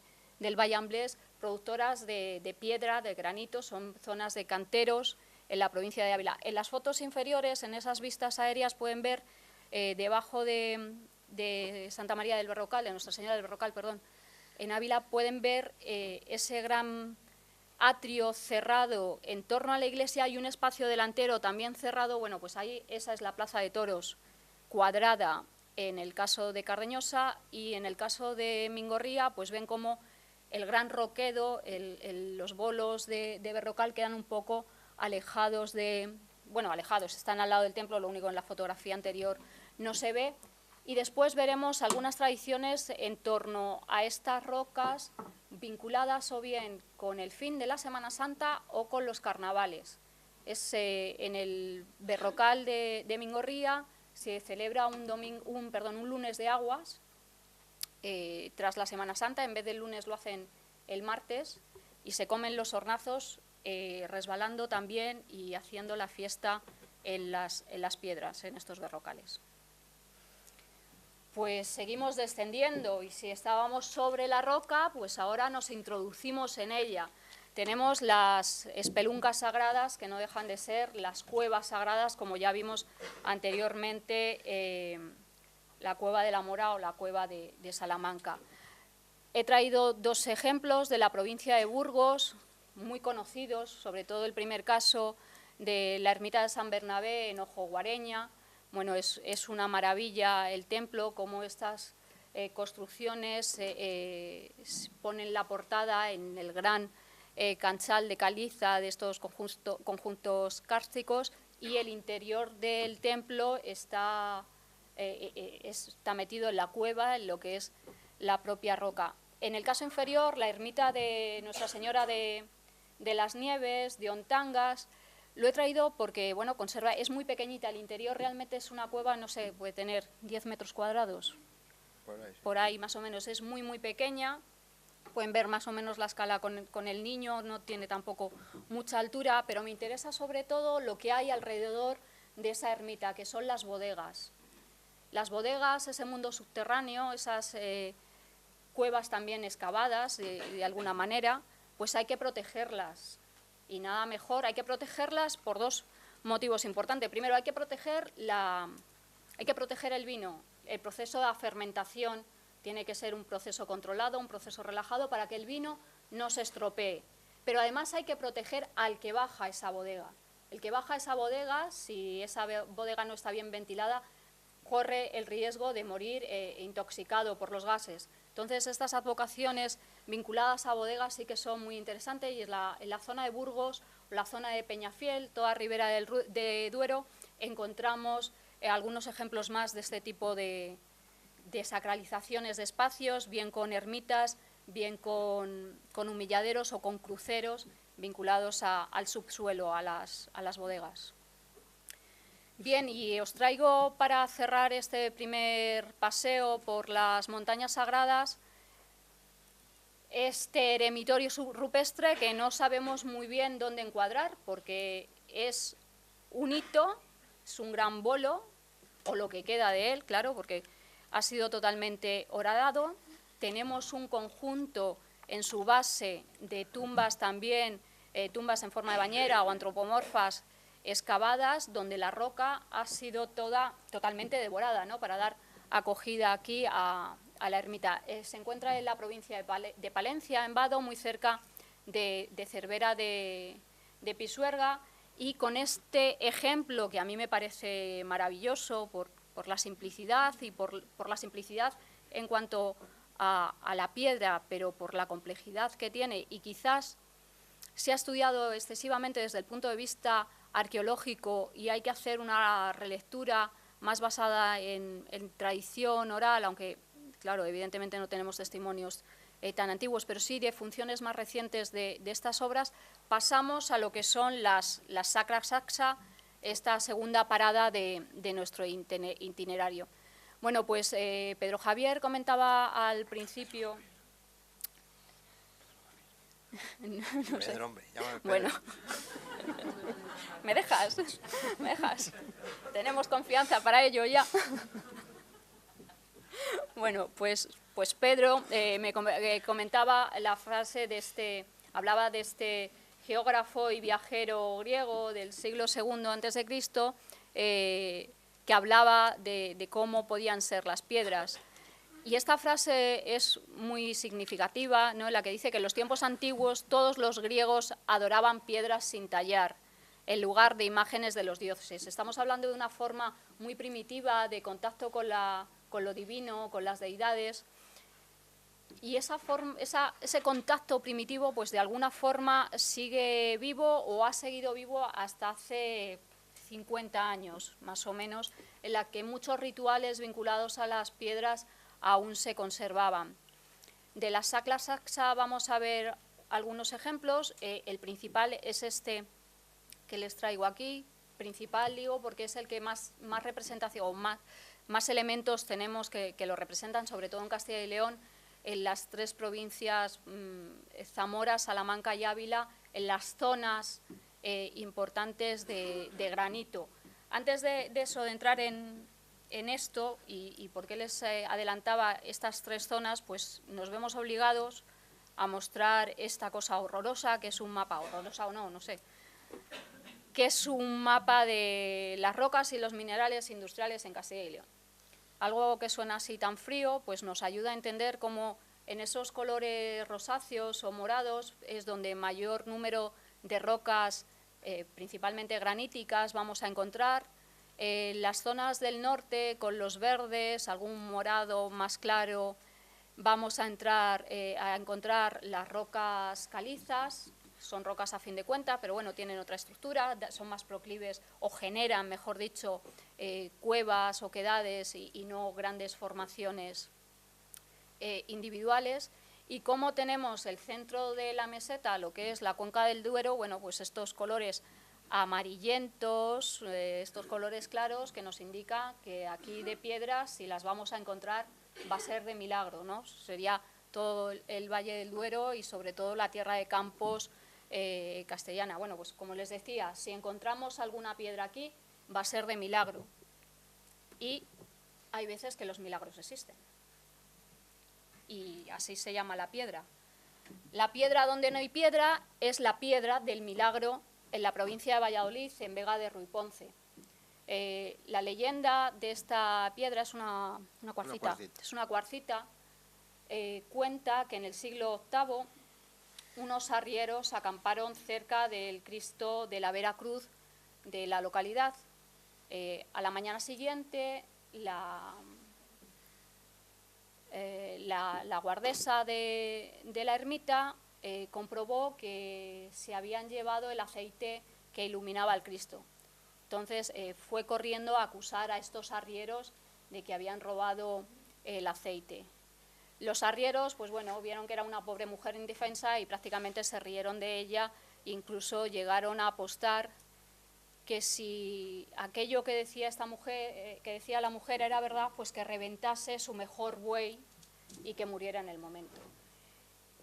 [SPEAKER 3] Valle Amblés, productoras de piedra, de granito, son zonas de canteros en la provincia de Ávila. En las fotos inferiores, en esas vistas aéreas, pueden ver debajo de Santa María del Berrocal, de Nuestra Señora del Berrocal, perdón, en Ávila, pueden ver ese gran atrio cerrado en torno a la iglesia y un espacio delantero también cerrado. Bueno, pues ahí esa es la plaza de toros cuadrada en el caso de Cardeñosa, y en el caso de Mingorría pues ven como el gran roquedo, los bolos de Berrocal quedan un poco alejados, están al lado del templo, lo único en la fotografía anterior no se ve, Y después veremos algunas tradiciones en torno a estas rocas vinculadas o bien con el fin de la Semana Santa o con los carnavales. En el Berrocal de Mingorría se celebra un lunes de aguas tras la Semana Santa. En vez del lunes lo hacen el martes y se comen los hornazos resbalando también y haciendo la fiesta en las piedras, en estos berrocales. Pues seguimos descendiendo y si estábamos sobre la roca, pues ahora nos introducimos en ella. Tenemos las espeluncas sagradas, que no dejan de ser las cuevas sagradas, como ya vimos anteriormente, la cueva de la Mora o la cueva de Salamanca. He traído dos ejemplos de la provincia de Burgos, muy conocidos, sobre todo el primer caso de la ermita de San Bernabé en Ojo Guareña. Bueno, es una maravilla el templo, como estas construcciones ponen la portada en el gran canchal de caliza de estos conjuntos kársticos, y el interior del templo está metido en la cueva, en lo que es la propia roca. En el caso inferior, la ermita de Nuestra Señora de las Nieves, de Ontangas. Lo he traído porque, bueno, es muy pequeñita, el interior realmente es una cueva, no sé, puede tener 10 metros cuadrados, por ahí más o menos, es muy, muy pequeña. Pueden ver más o menos la escala con el niño, no tiene tampoco mucha altura, pero me interesa sobre todo lo que hay alrededor de esa ermita, que son las bodegas. Las bodegas, ese mundo subterráneo, esas cuevas también excavadas de alguna manera, pues hay que protegerlas. Y nada mejor, hay que protegerlas por dos motivos importantes. Primero, hay que proteger el vino. El proceso de fermentación tiene que ser un proceso controlado, un proceso relajado, para que el vino no se estropee. Pero además hay que proteger al que baja esa bodega. El que baja esa bodega, si esa bodega no está bien ventilada, corre el riesgo de morir intoxicado por los gases. Entonces, estas advocaciones vinculadas a bodegas sí que son muy interesantes, y en la zona de Burgos, la zona de Peñafiel, toda Ribera de Duero, encontramos algunos ejemplos más de este tipo de sacralizaciones de espacios, bien con ermitas, bien con humilladeros o con cruceros vinculados al subsuelo, a las bodegas. Bien, y os traigo para cerrar este primer paseo por las montañas sagradas este eremitorio rupestre que no sabemos muy bien dónde encuadrar, porque es un hito, es un gran bolo, o lo que queda de él, claro, porque ha sido totalmente horadado. Tenemos un conjunto en su base de tumbas también, tumbas en forma de bañera o antropomorfas, excavadas, donde la roca ha sido totalmente devorada, ¿no?, para dar acogida aquí a la ermita. Se encuentra en la provincia de Palencia, en Vado, muy cerca de Cervera de Pisuerga, y con este ejemplo que a mí me parece maravilloso por la simplicidad y por la simplicidad en cuanto a la piedra, pero por la complejidad que tiene, y quizás se ha estudiado excesivamente desde el punto de vista arqueológico y hay que hacer una relectura más basada en tradición oral, aunque, claro, evidentemente no tenemos testimonios tan antiguos, pero sí de funciones más recientes de estas obras. Pasamos a lo que son las Sacra Saxa, esta segunda parada de nuestro itinerario. Bueno, pues Pedro Javier comentaba al principio...
[SPEAKER 2] No sé. Pedro, hombre, llámame Pedro.
[SPEAKER 3] Bueno, ¿me dejas? Tenemos confianza para ello ya. Bueno, pues Pedro me comentaba la frase hablaba de este geógrafo y viajero griego del siglo II a.C., que hablaba de cómo podían ser las piedras. Y esta frase es muy significativa, ¿no?, en la que dice que en los tiempos antiguos todos los griegos adoraban piedras sin tallar, en lugar de imágenes de los dioses. Estamos hablando de una forma muy primitiva de contacto con lo divino, con las deidades, y ese contacto primitivo, pues de alguna forma sigue vivo o ha seguido vivo hasta hace 50 años, más o menos, en la que muchos rituales vinculados a las piedras aún se conservaban. De la Sacla Saxa vamos a ver algunos ejemplos. El principal es este que les traigo aquí. Principal, digo, porque es el que más representación, o más elementos tenemos que lo representan, sobre todo en Castilla y León, en las tres provincias, Zamora, Salamanca y Ávila, en las zonas importantes de granito. Antes de eso, de entrar en esto, y por qué les adelantaba estas tres zonas, pues nos vemos obligados a mostrar esta cosa horrorosa, que es un mapa, horrorosa o no, no sé, que es un mapa de las rocas y los minerales industriales en Castilla y León. Algo que suena así tan frío, pues nos ayuda a entender cómo en esos colores rosáceos o morados es donde mayor número de rocas, principalmente graníticas, vamos a encontrar. Las zonas del norte, con los verdes, algún morado más claro, vamos a encontrar las rocas calizas. Son rocas a fin de cuenta, pero bueno, tienen otra estructura, son más proclives o generan, mejor dicho, cuevas, oquedades y no grandes formaciones individuales. Y como tenemos el centro de la meseta, lo que es la cuenca del Duero, bueno, pues estos colores amarillentos, estos colores claros que nos indica que aquí de piedras, si las vamos a encontrar, va a ser de milagro, ¿no? Sería todo el Valle del Duero y sobre todo la tierra de Campos castellana. Bueno, pues como les decía, si encontramos alguna piedra aquí, va a ser de milagro. Y hay veces que los milagros existen. Y así se llama la piedra. La piedra donde no hay piedra es la piedra del milagro en la provincia de Valladolid, en Vega de Ruiponce. La leyenda de esta piedra es una cuarcita. Es una cuarcita. Cuenta que en el siglo VIII unos arrieros acamparon cerca del Cristo de la Vera Cruz de la localidad. A la mañana siguiente, la guardesa de la ermita comprobó que se habían llevado el aceite que iluminaba al Cristo. Entonces fue corriendo a acusar a estos arrieros de que habían robado el aceite. Los arrieros, pues bueno, vieron que era una pobre mujer indefensa y prácticamente se rieron de ella, incluso llegaron a apostar que si aquello que decía esta mujer, que decía la mujer era verdad, pues que reventase su mejor buey y que muriera en el momento.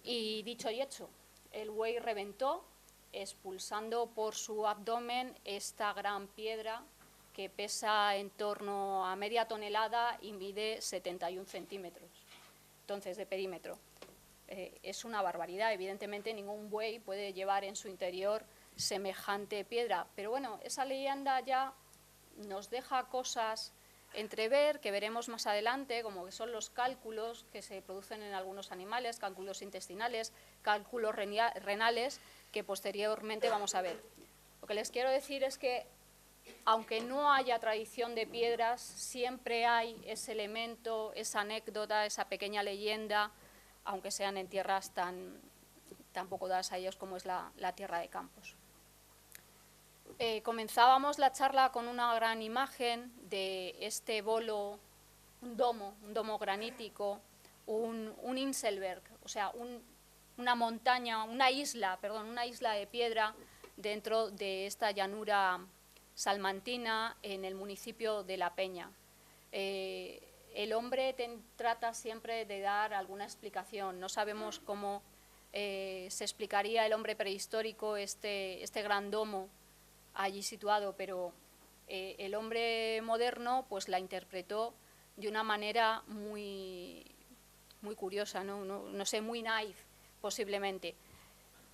[SPEAKER 3] Y dicho y hecho, el buey reventó, expulsando por su abdomen esta gran piedra que pesa en torno a media tonelada y mide 71 centímetros. Entonces, de perímetro. Es una barbaridad. Evidentemente, ningún buey puede llevar en su interior semejante piedra. Pero bueno, esa leyenda ya nos deja cosas entrever que veremos más adelante, como que son los cálculos que se producen en algunos animales, cálculos intestinales, cálculos renales, que posteriormente vamos a ver. Lo que les quiero decir es que, aunque no haya tradición de piedras, siempre hay ese elemento, esa anécdota, esa pequeña leyenda, aunque sean en tierras tan poco dadas a ellos como es la tierra de Campos. Comenzábamos la charla con una gran imagen de este bolo, un domo granítico, un Inselberg, o sea, una montaña, una isla de piedra dentro de esta llanura salmantina en el municipio de La Peña. El hombre trata siempre de dar alguna explicación. No sabemos cómo se explicaría el hombre prehistórico este gran domo allí situado, pero el hombre moderno pues la interpretó de una manera muy curiosa, no sé, muy naif posiblemente.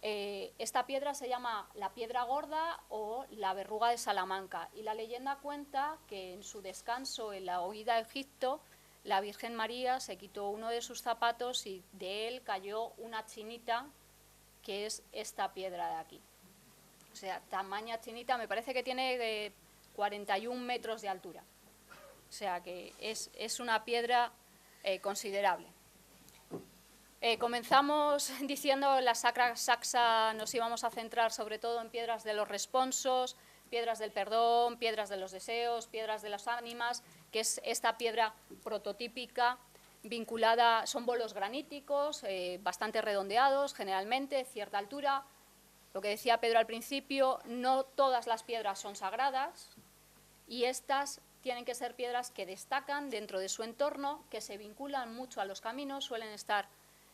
[SPEAKER 3] Esta piedra se llama la piedra gorda o la verruga de Salamanca, y la leyenda cuenta que en su descanso en la huida a Egipto, la Virgen María se quitó uno de sus zapatos y de él cayó una chinita, que es esta piedra de aquí. O sea, tamaña chinita, me parece que tiene de 41 metros de altura. O sea que es una piedra considerable. Comenzamos diciendo la Sacra Saxa, nos íbamos a centrar sobre todo en piedras de los responsos, piedras del perdón, piedras de los deseos, piedras de las ánimas, que es esta piedra prototípica vinculada, son bolos graníticos, bastante redondeados, generalmente, cierta altura. Lo que decía Pedro al principio, no todas las piedras son sagradas y estas tienen que ser piedras que destacan dentro de su entorno, que se vinculan mucho a los caminos, suelen estar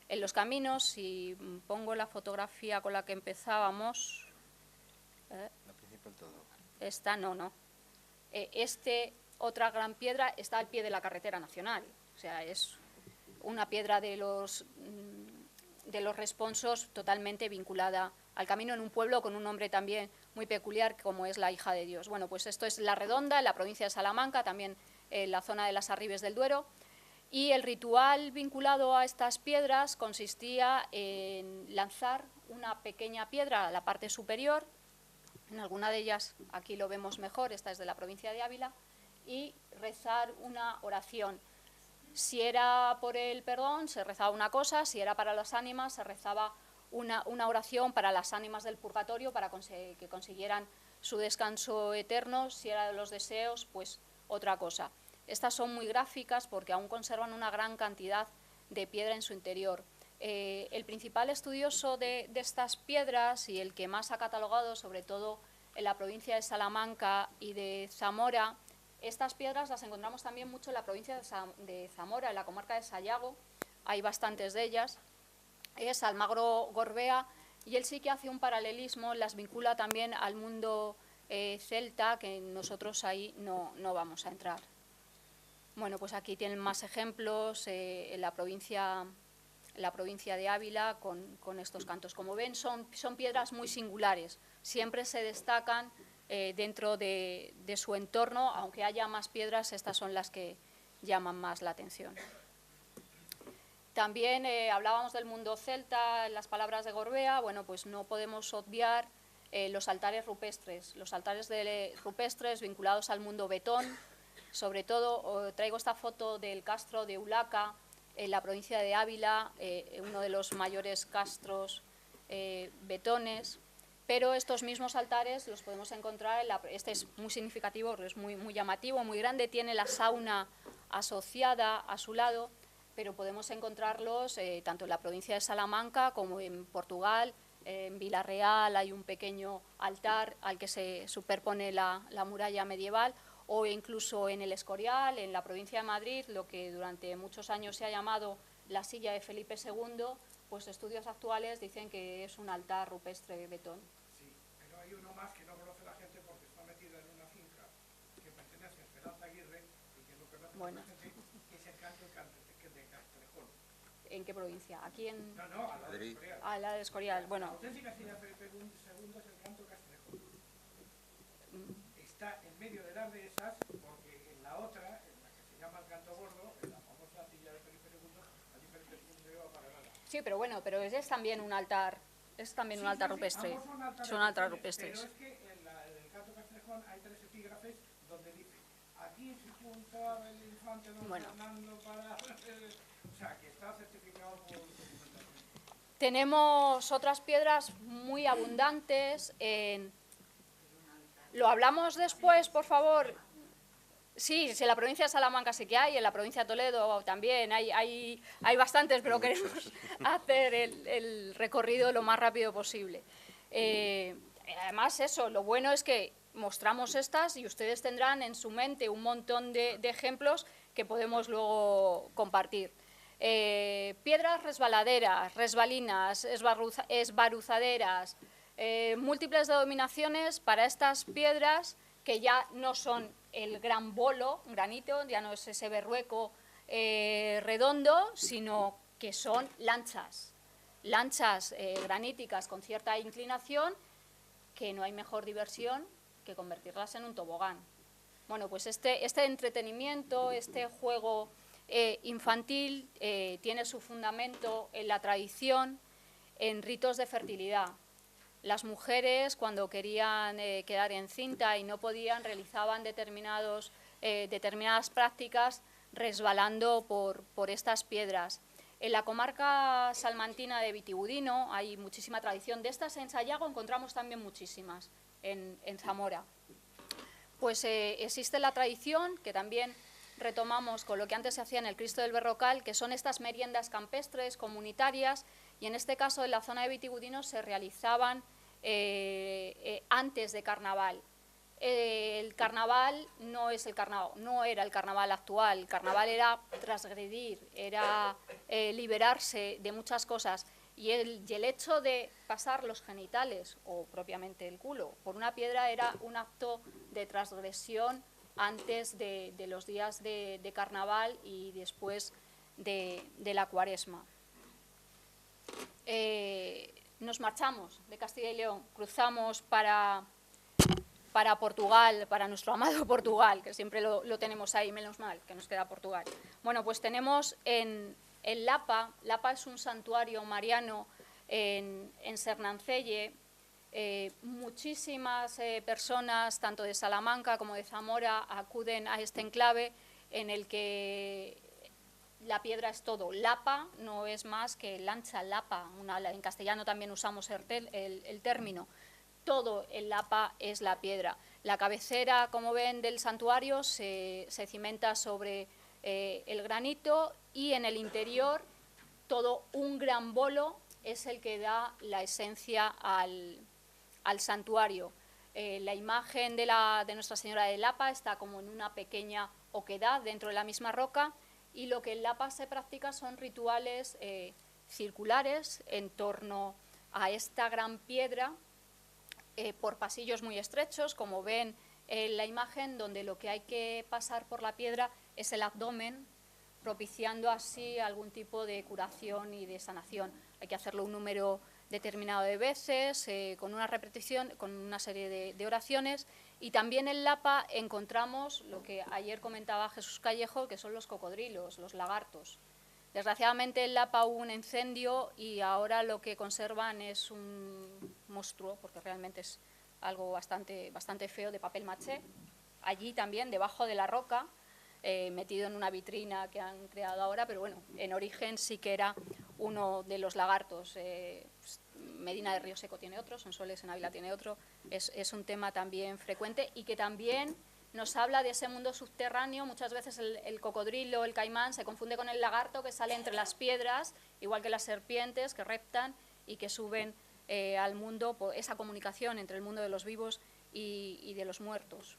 [SPEAKER 3] en los caminos. Si pongo la fotografía con la que empezábamos, esta no. Otra gran piedra está al pie de la carretera nacional, o sea, es una piedra de los responsos totalmente vinculada al camino, en un pueblo con un nombre también muy peculiar como es la Hija de Dios. Bueno, pues esto es La Redonda, en la provincia de Salamanca, también en la zona de las Arribes del Duero, y el ritual vinculado a estas piedras consistía en lanzar una pequeña piedra a la parte superior, en alguna de ellas, aquí lo vemos mejor, esta es de la provincia de Ávila, y rezar una oración. Si era por el perdón, se rezaba una cosa; si era para las ánimas, se rezaba una oración para las ánimas del purgatorio, para que consiguieran su descanso eterno; si era de los deseos, pues otra cosa. Estas son muy gráficas porque aún conservan una gran cantidad de piedra en su interior. El principal estudioso de estas piedras y el que más ha catalogado, sobre todo en la provincia de Salamanca y de Zamora, estas piedras las encontramos también mucho en la provincia de Zamora, en la comarca de Sayago, hay bastantes de ellas, es Almagro Gorbea, y él sí que hace un paralelismo, las vincula también al mundo celta, que nosotros ahí no vamos a entrar. Bueno, pues aquí tienen más ejemplos en la provincia de Ávila con estos cantos. Como ven, son piedras muy singulares, siempre se destacan dentro de su entorno, aunque haya más piedras, estas son las que llaman más la atención. También hablábamos del mundo celta en las palabras de Gorbea. Bueno, pues no podemos obviar los altares rupestres, rupestres vinculados al mundo betón. Sobre todo traigo esta foto del castro de Ulaca, en la provincia de Ávila, uno de los mayores castros betones. Pero estos mismos altares los podemos encontrar, este es muy significativo, es muy llamativo, muy grande, tiene la sauna asociada a su lado, pero podemos encontrarlos tanto en la provincia de Salamanca como en Portugal. En Villarreal hay un pequeño altar al que se superpone la muralla medieval, o incluso en el Escorial, en la provincia de Madrid, lo que durante muchos años se ha llamado la silla de Felipe II, pues estudios actuales dicen que es un altar rupestre de betón.
[SPEAKER 4] Sí, pero hay uno más que no conoce la gente porque está metido en una finca que pertenece a Esperanza Aguirre y que no conoce la gente, que es el canto de Castrejón.
[SPEAKER 3] ¿En qué provincia? Aquí en...
[SPEAKER 4] No, a la de Escorial.
[SPEAKER 3] Ah, la de Escorial, bueno.
[SPEAKER 4] La auténtica silla de Felipe II es el canto de Castrejón. Está en medio de las dehesas porque en la otra, en la que se llama el canto gordo, en la famosa silla de Felipe II, allí Felipe II no iba para nada.
[SPEAKER 3] Sí, pero bueno, es también un altar, un altar rupestre. Son altares rupestres.
[SPEAKER 4] Pero es que en el canto Castrejón hay 3 epígrafes donde dice: aquí se juntaba el infante don Fernando para... O sea, que está certificado por...
[SPEAKER 3] Tenemos otras piedras muy abundantes en... ¿Lo hablamos después, por favor? Sí, en la provincia de Salamanca sí que hay, en la provincia de Toledo también, hay bastantes, pero queremos hacer el recorrido lo más rápido posible. Además, lo bueno es que mostramos estas y ustedes tendrán en su mente un montón de ejemplos que podemos luego compartir. Piedras resbaladeras, resbalinas, esbaruzaderas, múltiples denominaciones para estas piedras que ya no son el gran bolo, granito, ya no es ese berrueco redondo, sino que son lanchas graníticas con cierta inclinación, que no hay mejor diversión que convertirlas en un tobogán. Bueno, pues este entretenimiento, este juego infantil tiene su fundamento en la tradición, en ritos de fertilidad. Las mujeres, cuando querían quedar encinta y no podían, realizaban determinadas prácticas resbalando por estas piedras. En la comarca salmantina de Vitigudino hay muchísima tradición. De estas en Sayago encontramos también muchísimas, en Zamora. Pues existe la tradición, que también retomamos con lo que antes se hacía en el Cristo del Berrocal, que son estas meriendas campestres, comunitarias, y en este caso en la zona de Vitigudino se realizaban antes de carnaval. El carnaval no es el carnaval, no era el carnaval actual, el carnaval era transgredir, era liberarse de muchas cosas, y el hecho de pasar los genitales, o propiamente el culo, por una piedra era un acto de transgresión antes de los días de carnaval y después de la Cuaresma. Nos marchamos de Castilla y León, cruzamos para Portugal, para nuestro amado Portugal, que siempre lo tenemos ahí, menos mal que nos queda Portugal. Bueno, pues tenemos en Lapa. Lapa es un santuario mariano en Sernancelli. Muchísimas personas, tanto de Salamanca como de Zamora, acuden a este enclave en el que la piedra es todo. Lapa no es más que lancha, lapa. En castellano también usamos el término. Todo el Lapa es la piedra. La cabecera, como ven, del santuario se cimenta sobre el granito, y en el interior todo un gran bolo es el que da la esencia al santuario. La imagen de Nuestra Señora de Lapa está como en una pequeña oquedad dentro de la misma roca, y lo que en Lapa se practica son rituales circulares en torno a esta gran piedra, por pasillos muy estrechos, como ven en la imagen, donde lo que hay que pasar por la piedra es el abdomen, propiciando así algún tipo de curación y de sanación. Hay que hacerlo un número determinado de veces, con una repetición, con una serie de oraciones. Y también en Lapa encontramos lo que ayer comentaba Jesús Callejo, que son los cocodrilos, los lagartos. Desgraciadamente en Lapa hubo un incendio y ahora lo que conservan es un monstruo, porque realmente es algo bastante feo, de papel maché. Allí también, debajo de la roca, metido en una vitrina que han creado ahora, pero bueno, en origen sí que era uno de los lagartos. Medina de Río Seco tiene otro, Sonsoles en Ávila tiene otro. Es un tema también frecuente y que también nos habla de ese mundo subterráneo. Muchas veces el cocodrilo, el caimán, se confunde con el lagarto, que sale entre las piedras, igual que las serpientes que reptan y que suben al mundo, esa comunicación entre el mundo de los vivos y de los muertos.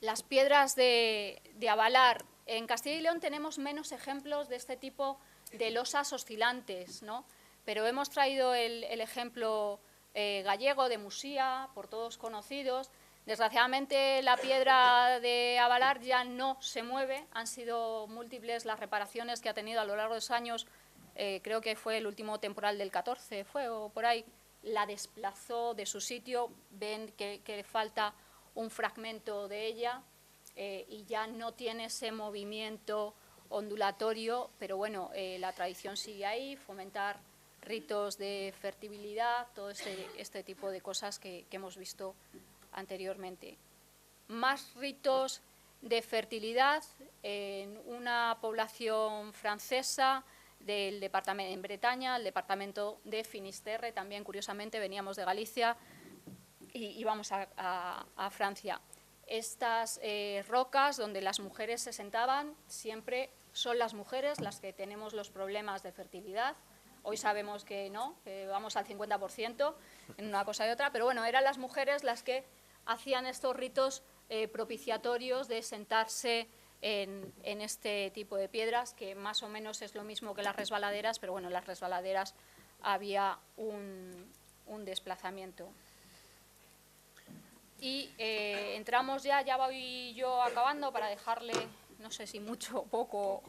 [SPEAKER 3] Las piedras de Avalar. En Castilla y León tenemos menos ejemplos de este tipo de losas oscilantes, ¿no? Pero hemos traído el ejemplo gallego de Musía, por todos conocidos. Desgraciadamente la piedra de Avalar ya no se mueve, han sido múltiples las reparaciones que ha tenido a lo largo de los años. Creo que fue el último temporal del 14, o por ahí, la desplazó de su sitio. Ven que le falta un fragmento de ella y ya no tiene ese movimiento ondulatorio, pero bueno, la tradición sigue ahí, fomentar ritos de fertilidad, todo este tipo de cosas que hemos visto anteriormente. Más ritos de fertilidad en una población francesa del departamento, en Bretaña, el departamento de Finisterre. También, curiosamente, veníamos de Galicia y íbamos a Francia. Estas rocas donde las mujeres se sentaban, siempre son las mujeres las que tenemos los problemas de fertilidad. Hoy sabemos que no, que vamos al 50% en una cosa y otra, pero bueno, eran las mujeres las que hacían estos ritos propiciatorios de sentarse en este tipo de piedras, que más o menos es lo mismo que las resbaladeras, pero bueno, en las resbaladeras había un desplazamiento. Y entramos ya voy yo acabando para dejarle, no sé si mucho, poco,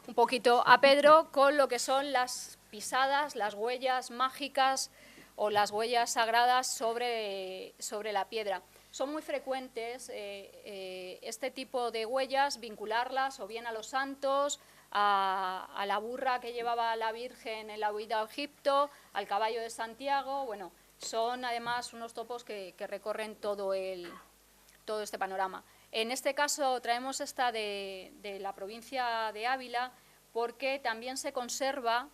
[SPEAKER 3] un poquito a Pedro, con lo que son las pisadas, las huellas mágicas o las huellas sagradas sobre la piedra. Son muy frecuentes este tipo de huellas, vincularlas o bien a los santos, a la burra que llevaba la Virgen en la huida a Egipto, al caballo de Santiago. Bueno, son además unos topos que recorren todo este panorama. En este caso traemos esta de la provincia de Ávila, porque también se conserva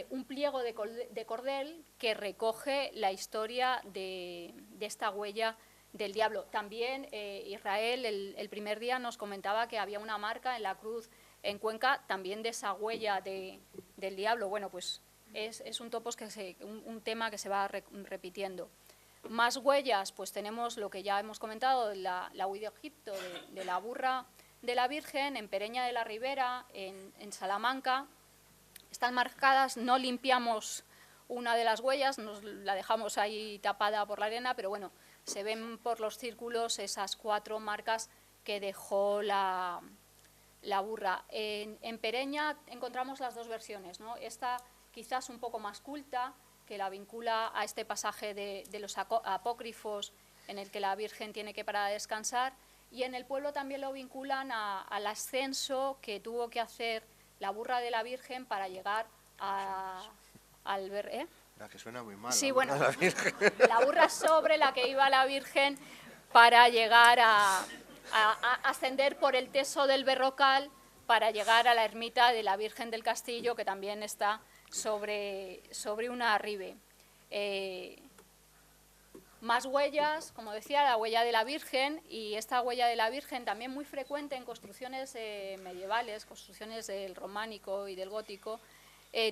[SPEAKER 3] un pliego de cordel que recoge la historia de esta huella del diablo. También Israel el primer día nos comentaba que había una marca en la cruz en Cuenca también de esa huella del diablo. Bueno, pues es un topos un tema que se va repitiendo. Más huellas, pues tenemos lo que ya hemos comentado, la huida de Egipto, de la burra de la Virgen, en Pereña de la Ribera, en Salamanca. Están marcadas, no limpiamos una de las huellas, la dejamos ahí tapada por la arena, pero bueno, se ven por los círculos esas 4 marcas que dejó la burra. En Pereña encontramos las 2 versiones, ¿no? Esta quizás un poco más culta, que la vincula a este pasaje de los apócrifos en el que la Virgen tiene que parar a descansar, y en el pueblo también lo vinculan al ascenso que tuvo que hacer la burra de la Virgen para llegar al ver.
[SPEAKER 2] La que suena muy mal.
[SPEAKER 3] Sí,
[SPEAKER 2] la
[SPEAKER 3] bueno,
[SPEAKER 2] burra de la Virgen.
[SPEAKER 3] la burra sobre la que iba la Virgen para llegar a ascender por el teso del Berrocal para llegar a la ermita de la Virgen del Castillo, que también está sobre una arribe. Más huellas, como decía, la huella de la Virgen, y esta huella de la Virgen también muy frecuente en construcciones medievales, construcciones del románico y del gótico,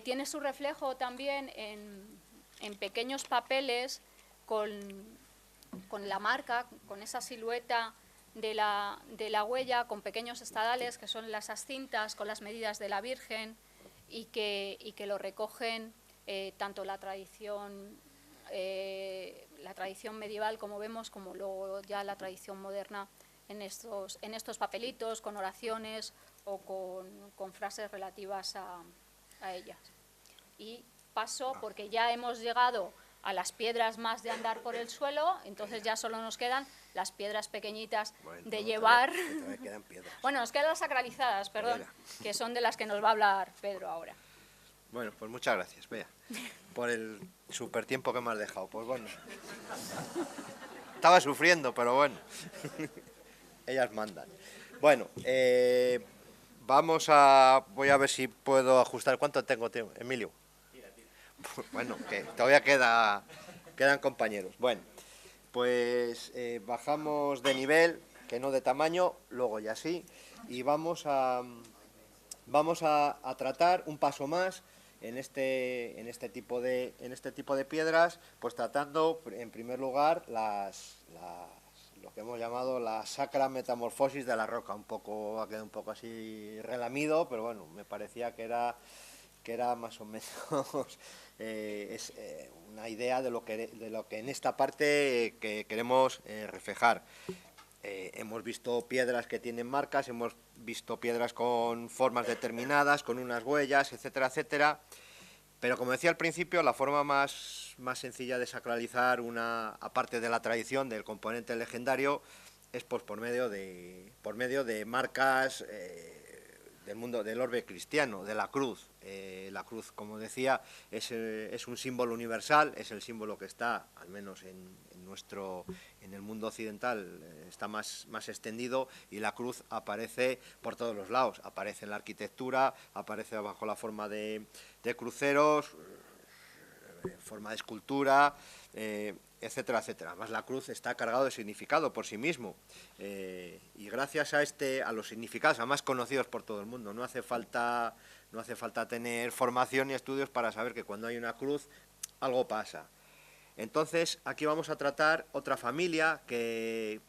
[SPEAKER 3] tiene su reflejo también en pequeños papeles con la marca, con esa silueta de la huella, con pequeños estadales que son esas cintas con las medidas de la Virgen, y que lo recogen tanto la tradición medieval, como vemos, como luego ya la tradición moderna en estos papelitos con oraciones o con frases relativas a ellas. Y paso, porque ya hemos llegado a las piedras más de andar por el suelo, entonces ya solo nos quedan las piedras pequeñitas de llevar.
[SPEAKER 2] Todavía quedan piedras.
[SPEAKER 3] Bueno, nos quedan las sacralizadas, perdón, que son de las que nos va a hablar Pedro ahora.
[SPEAKER 2] Bueno, pues muchas gracias, Bea, por el súper tiempo que me has dejado. Pues bueno, estaba sufriendo, pero bueno, ellas mandan. Bueno, voy a ver si puedo ajustar. ¿Cuánto tengo, Emilio? Bueno, que todavía quedan compañeros. Bueno, pues bajamos de nivel, que no de tamaño, luego ya sí, y vamos a tratar un paso más en este tipo de piedras, pues tratando en primer lugar lo que hemos llamado la sacra metamorfosis de la roca. Ha quedado un poco así relamido, pero bueno, me parecía que era más o menos una idea de lo que en esta parte que queremos reflejar. Hemos visto piedras que tienen marcas, hemos visto piedras con formas determinadas, con unas huellas, etcétera, etcétera. Pero como decía al principio, la forma más sencilla de sacralizar aparte de la tradición, del componente legendario, es pues por medio de marcas del mundo del orbe cristiano, de la cruz. La cruz, como decía, es un símbolo universal, es el símbolo que está, al menos en el mundo occidental, está más extendido, y la cruz aparece por todos los lados. Aparece en la arquitectura, aparece bajo la forma de cruceros, forma de escultura, etcétera, etcétera. Además, la cruz está cargado de significado por sí mismo, y gracias a los significados, además conocidos por todo el mundo, no hace falta tener formación ni estudios para saber que cuando hay una cruz algo pasa. Entonces, aquí vamos a tratar otra familia que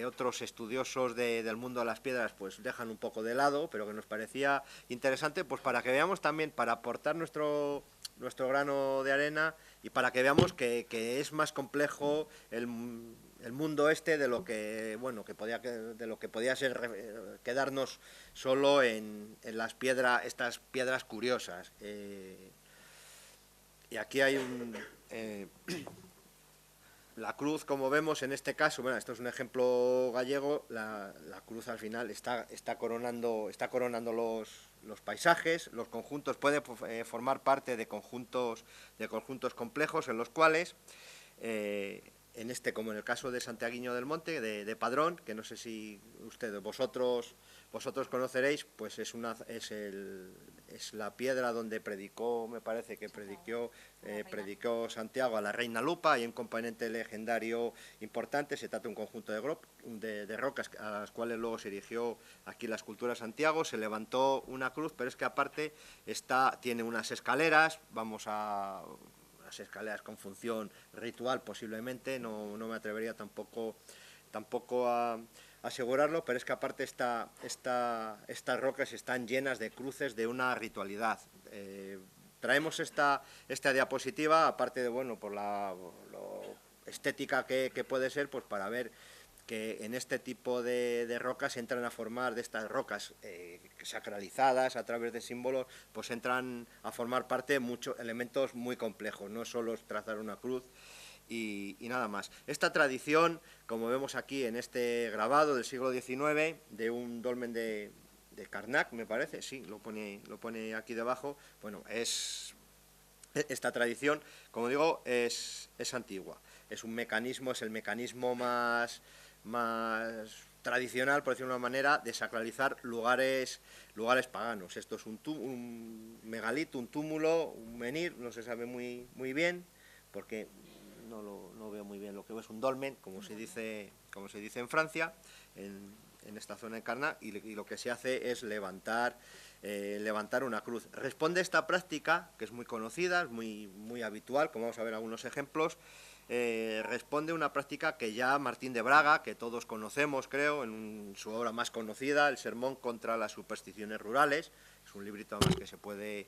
[SPEAKER 2] otros estudiosos del mundo de las piedras pues dejan un poco de lado, pero que nos parecía interesante, pues para que veamos también, para aportar nuestro grano de arena, y para que veamos que es más complejo el mundo de lo que podía ser quedarnos solo en estas piedras curiosas. Y aquí hay la cruz, como vemos en este caso, bueno, esto es un ejemplo gallego, la cruz al final está coronando los paisajes, los conjuntos, puede formar parte de conjuntos complejos en los cuales como en el caso de Santiaguiño del Monte, de Padrón, que no sé si vosotros conoceréis, pues es la piedra donde predicó, me parece que predicó Santiago a la reina Lupa. Hay un componente legendario importante. Se trata de un conjunto de rocas a las cuales luego se erigió aquí la escultura de Santiago. Se levantó una cruz, pero es que aparte tiene unas escaleras, unas escaleras con función ritual posiblemente, no me atrevería tampoco a asegurarlo, pero es que aparte estas rocas están llenas de cruces de una ritualidad. Traemos esta diapositiva, aparte de, bueno, por lo estética que puede ser, pues para ver que en este tipo de rocas entran a formar, de estas rocas sacralizadas a través de símbolos, pues entran a formar parte muchos elementos muy complejos, no solo es trazar una cruz y nada más. Esta tradición, como vemos aquí en este grabado del siglo XIX, de un dolmen de Karnak, me parece, sí, lo pone aquí debajo. Bueno, esta tradición, como digo, es antigua. Es el mecanismo más tradicional, por decirlo de una manera, de sacralizar lugares paganos. Esto es un megalito, un túmulo, un menhir, no se sabe muy bien, porque no veo muy bien lo que es un dolmen, como se dice en Francia, en esta zona de Karnak, y lo que se hace es levantar una cruz. Responde esta práctica, que es muy conocida, es muy habitual, como vamos a ver algunos ejemplos. Responde una práctica que ya Martín de Braga, que todos conocemos, creo, en su obra más conocida, El sermón contra las supersticiones rurales. Es un librito además que se puede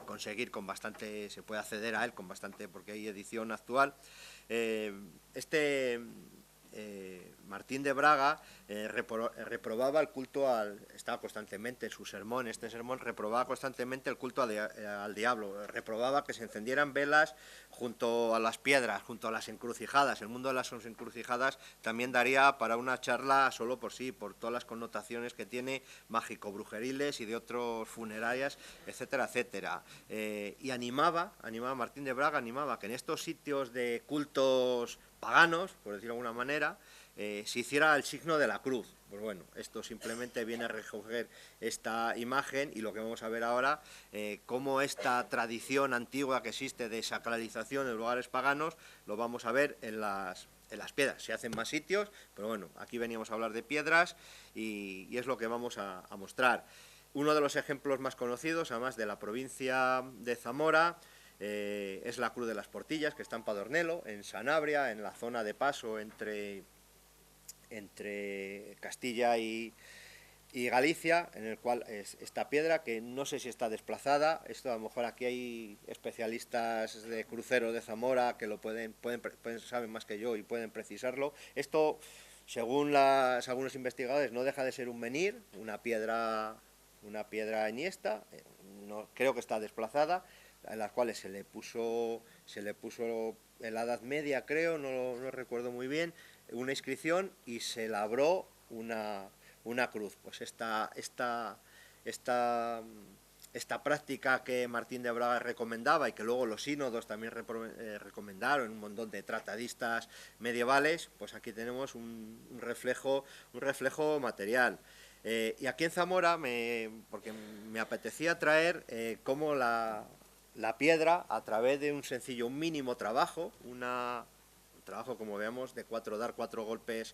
[SPEAKER 2] conseguir con bastante, se puede acceder a él con bastante, porque hay edición actual. Martín de Braga reprobaba el culto estaba constantemente en su sermón, reprobaba constantemente el culto al diablo, reprobaba que se encendieran velas junto a las piedras, junto a las encrucijadas. El mundo de las encrucijadas también daría para una charla solo por sí, por todas las connotaciones que tiene, mágico-brujeriles y de otros funerarias, etcétera, etcétera. Y Martín de Braga animaba que en estos sitios de cultos paganos, por decirlo de alguna manera, se hiciera el signo de la cruz. Pues bueno, esto simplemente viene a recoger esta imagen, y lo que vamos a ver ahora, cómo esta tradición antigua que existe de sacralización en lugares paganos, lo vamos a ver en las piedras. Se hacen más sitios, pero bueno, aquí veníamos a hablar de piedras y es lo que vamos a mostrar. Uno de los ejemplos más conocidos, además de la provincia de Zamora, es la Cruz de las Portillas, que está en Padornelo, en Sanabria, en la zona de paso entre Castilla y Galicia, en el cual es esta piedra, que no sé si está desplazada. Esto a lo mejor aquí hay especialistas de cruceros de Zamora que lo saben más que yo y pueden precisarlo. Esto, según algunos investigadores, no deja de ser un menhir, una piedra enhiesta, creo que está desplazada, en las cuales se le puso en la Edad Media, creo, no recuerdo muy bien, una inscripción, y se labró una cruz. Pues esta práctica que Martín de Braga recomendaba, y que luego los sínodos también recomendaron, un montón de tratadistas medievales, pues aquí tenemos un reflejo material. Y aquí en Zamora, porque me apetecía traer cómo la piedra, a través de un mínimo trabajo, un trabajo, como veamos, de dar cuatro golpes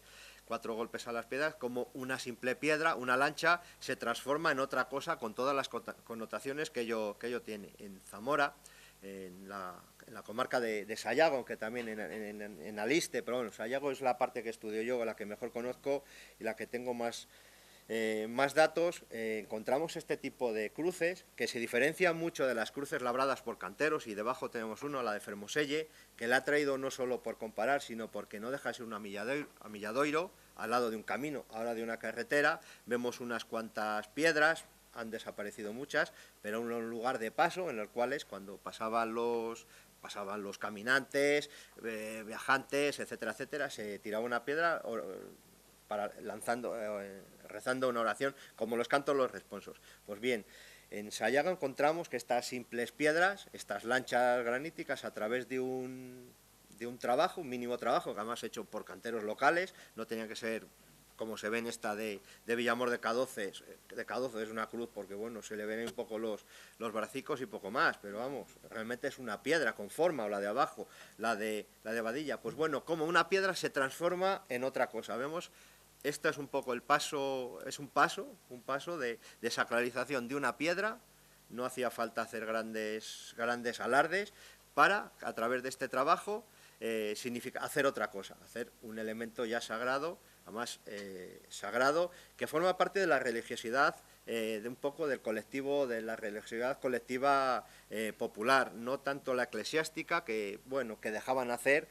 [SPEAKER 2] a las piedras, como una simple piedra, una lancha, se transforma en otra cosa con todas las connotaciones que ello tiene. En Zamora, en la comarca de Sayago, aunque también en Aliste, pero bueno, Sayago es la parte que estudio yo, la que mejor conozco y la que tengo más datos. Encontramos este tipo de cruces que se diferencian mucho de las cruces labradas por canteros, y debajo tenemos la de Fermoselle, que la ha traído no solo por comparar, sino porque no deja de ser un amilladoiro al lado de un camino, ahora de una carretera. Vemos unas cuantas piedras, han desaparecido muchas, pero un lugar de paso en los cuales, cuando pasaban los caminantes, viajantes, etcétera, etcétera, se tiraba una piedra rezando una oración, como los cantos los responsos. Pues bien, en Sayago encontramos que estas simples piedras, estas lanchas graníticas, a través de un un trabajo, un mínimo trabajo, que además hecho por canteros locales, no tenía que ser como se ve en esta de Villamor de Cadoce. De Cadoce es una cruz porque, bueno, se le ven un poco los bracicos y poco más, pero vamos, realmente es una piedra con forma, o la de abajo, la de Badilla. Pues bueno, como una piedra se transforma en otra cosa. Vemos, esto es un poco el paso, es un paso de sacralización de una piedra. No hacía falta hacer grandes alardes para, a través de este trabajo, significa hacer otra cosa, hacer un elemento ya sagrado, además sagrado, que forma parte de la religiosidad, de un poco del colectivo, de la religiosidad colectiva popular, no tanto la eclesiástica, que bueno, que dejaban hacer,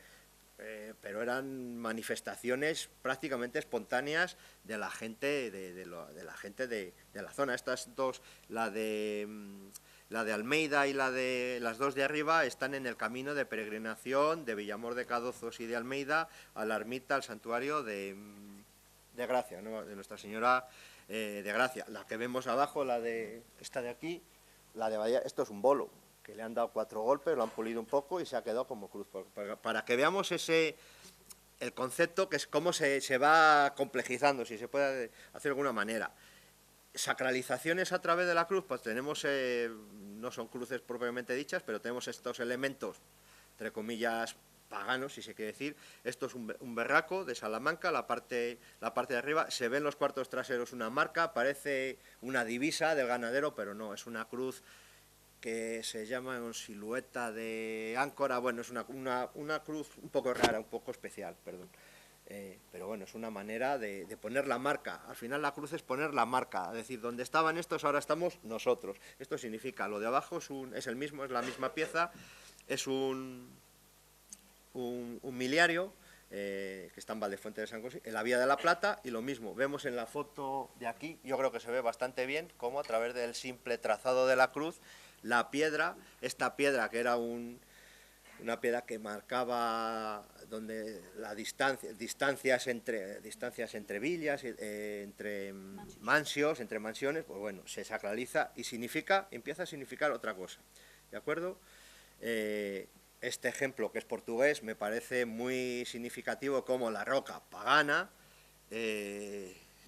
[SPEAKER 2] pero eran manifestaciones prácticamente espontáneas de la gente de la zona. Estas dos, la de Almeida y las dos de arriba, están en el camino de peregrinación de Villamor de Cadozos y de Almeida a la ermita, al santuario de Gracia, ¿no?, de Nuestra Señora de Gracia. La que vemos abajo, esta de aquí, la de Bahía, esto es un bolo, que le han dado 4 golpes, lo han pulido un poco y se ha quedado como cruz, para que veamos el concepto, que es cómo se va complejizando, si se puede hacer de alguna manera. Sacralizaciones a través de la cruz, pues tenemos, no son cruces propiamente dichas, pero tenemos estos elementos, entre comillas, paganos, si se quiere decir. Esto es un berraco de Salamanca, la parte de arriba, se ven los cuartos traseros una marca, parece una divisa del ganadero, pero no, es una cruz que se llama en silueta de áncora. Bueno, es una cruz un poco rara, un poco especial, perdón. Pero bueno, es una manera de poner la marca. Al final la cruz es poner la marca, es decir, donde estaban estos ahora estamos nosotros. Esto significa, lo de abajo es el mismo, es la misma pieza, es un miliario que está en Valdefuente de San José, en la Vía de la Plata, y lo mismo, vemos en la foto de aquí, yo creo que se ve bastante bien, cómo a través del simple trazado de la cruz, la piedra, esta piedra que era una piedra que marcaba donde la distancias entre villas, entre mansios, entre mansiones, pues bueno, se sacraliza y empieza a significar otra cosa, ¿de acuerdo? Este ejemplo, que es portugués, me parece muy significativo, como la roca pagana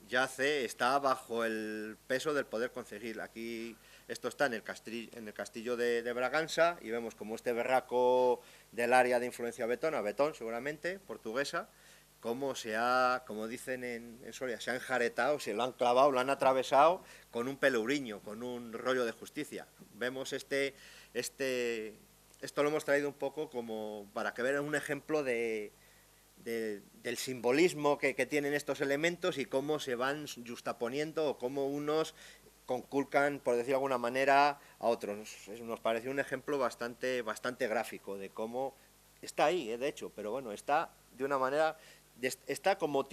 [SPEAKER 2] está bajo el peso del poder concejil. Aquí esto está en el castillo de Braganza, y vemos como este berraco del área de influencia betón seguramente, portuguesa, como dicen en Soria, se ha enjaretado, se lo han clavado, lo han atravesado con un pelouriño, con un rollo de justicia. Vemos esto lo hemos traído un poco como para que vean un ejemplo del simbolismo que tienen estos elementos y cómo se van justaponiendo, o cómo unos conculcan, por decirlo de alguna manera, a otros. Nos pareció un ejemplo bastante gráfico de cómo está ahí, de hecho, pero bueno, está de una manera, está como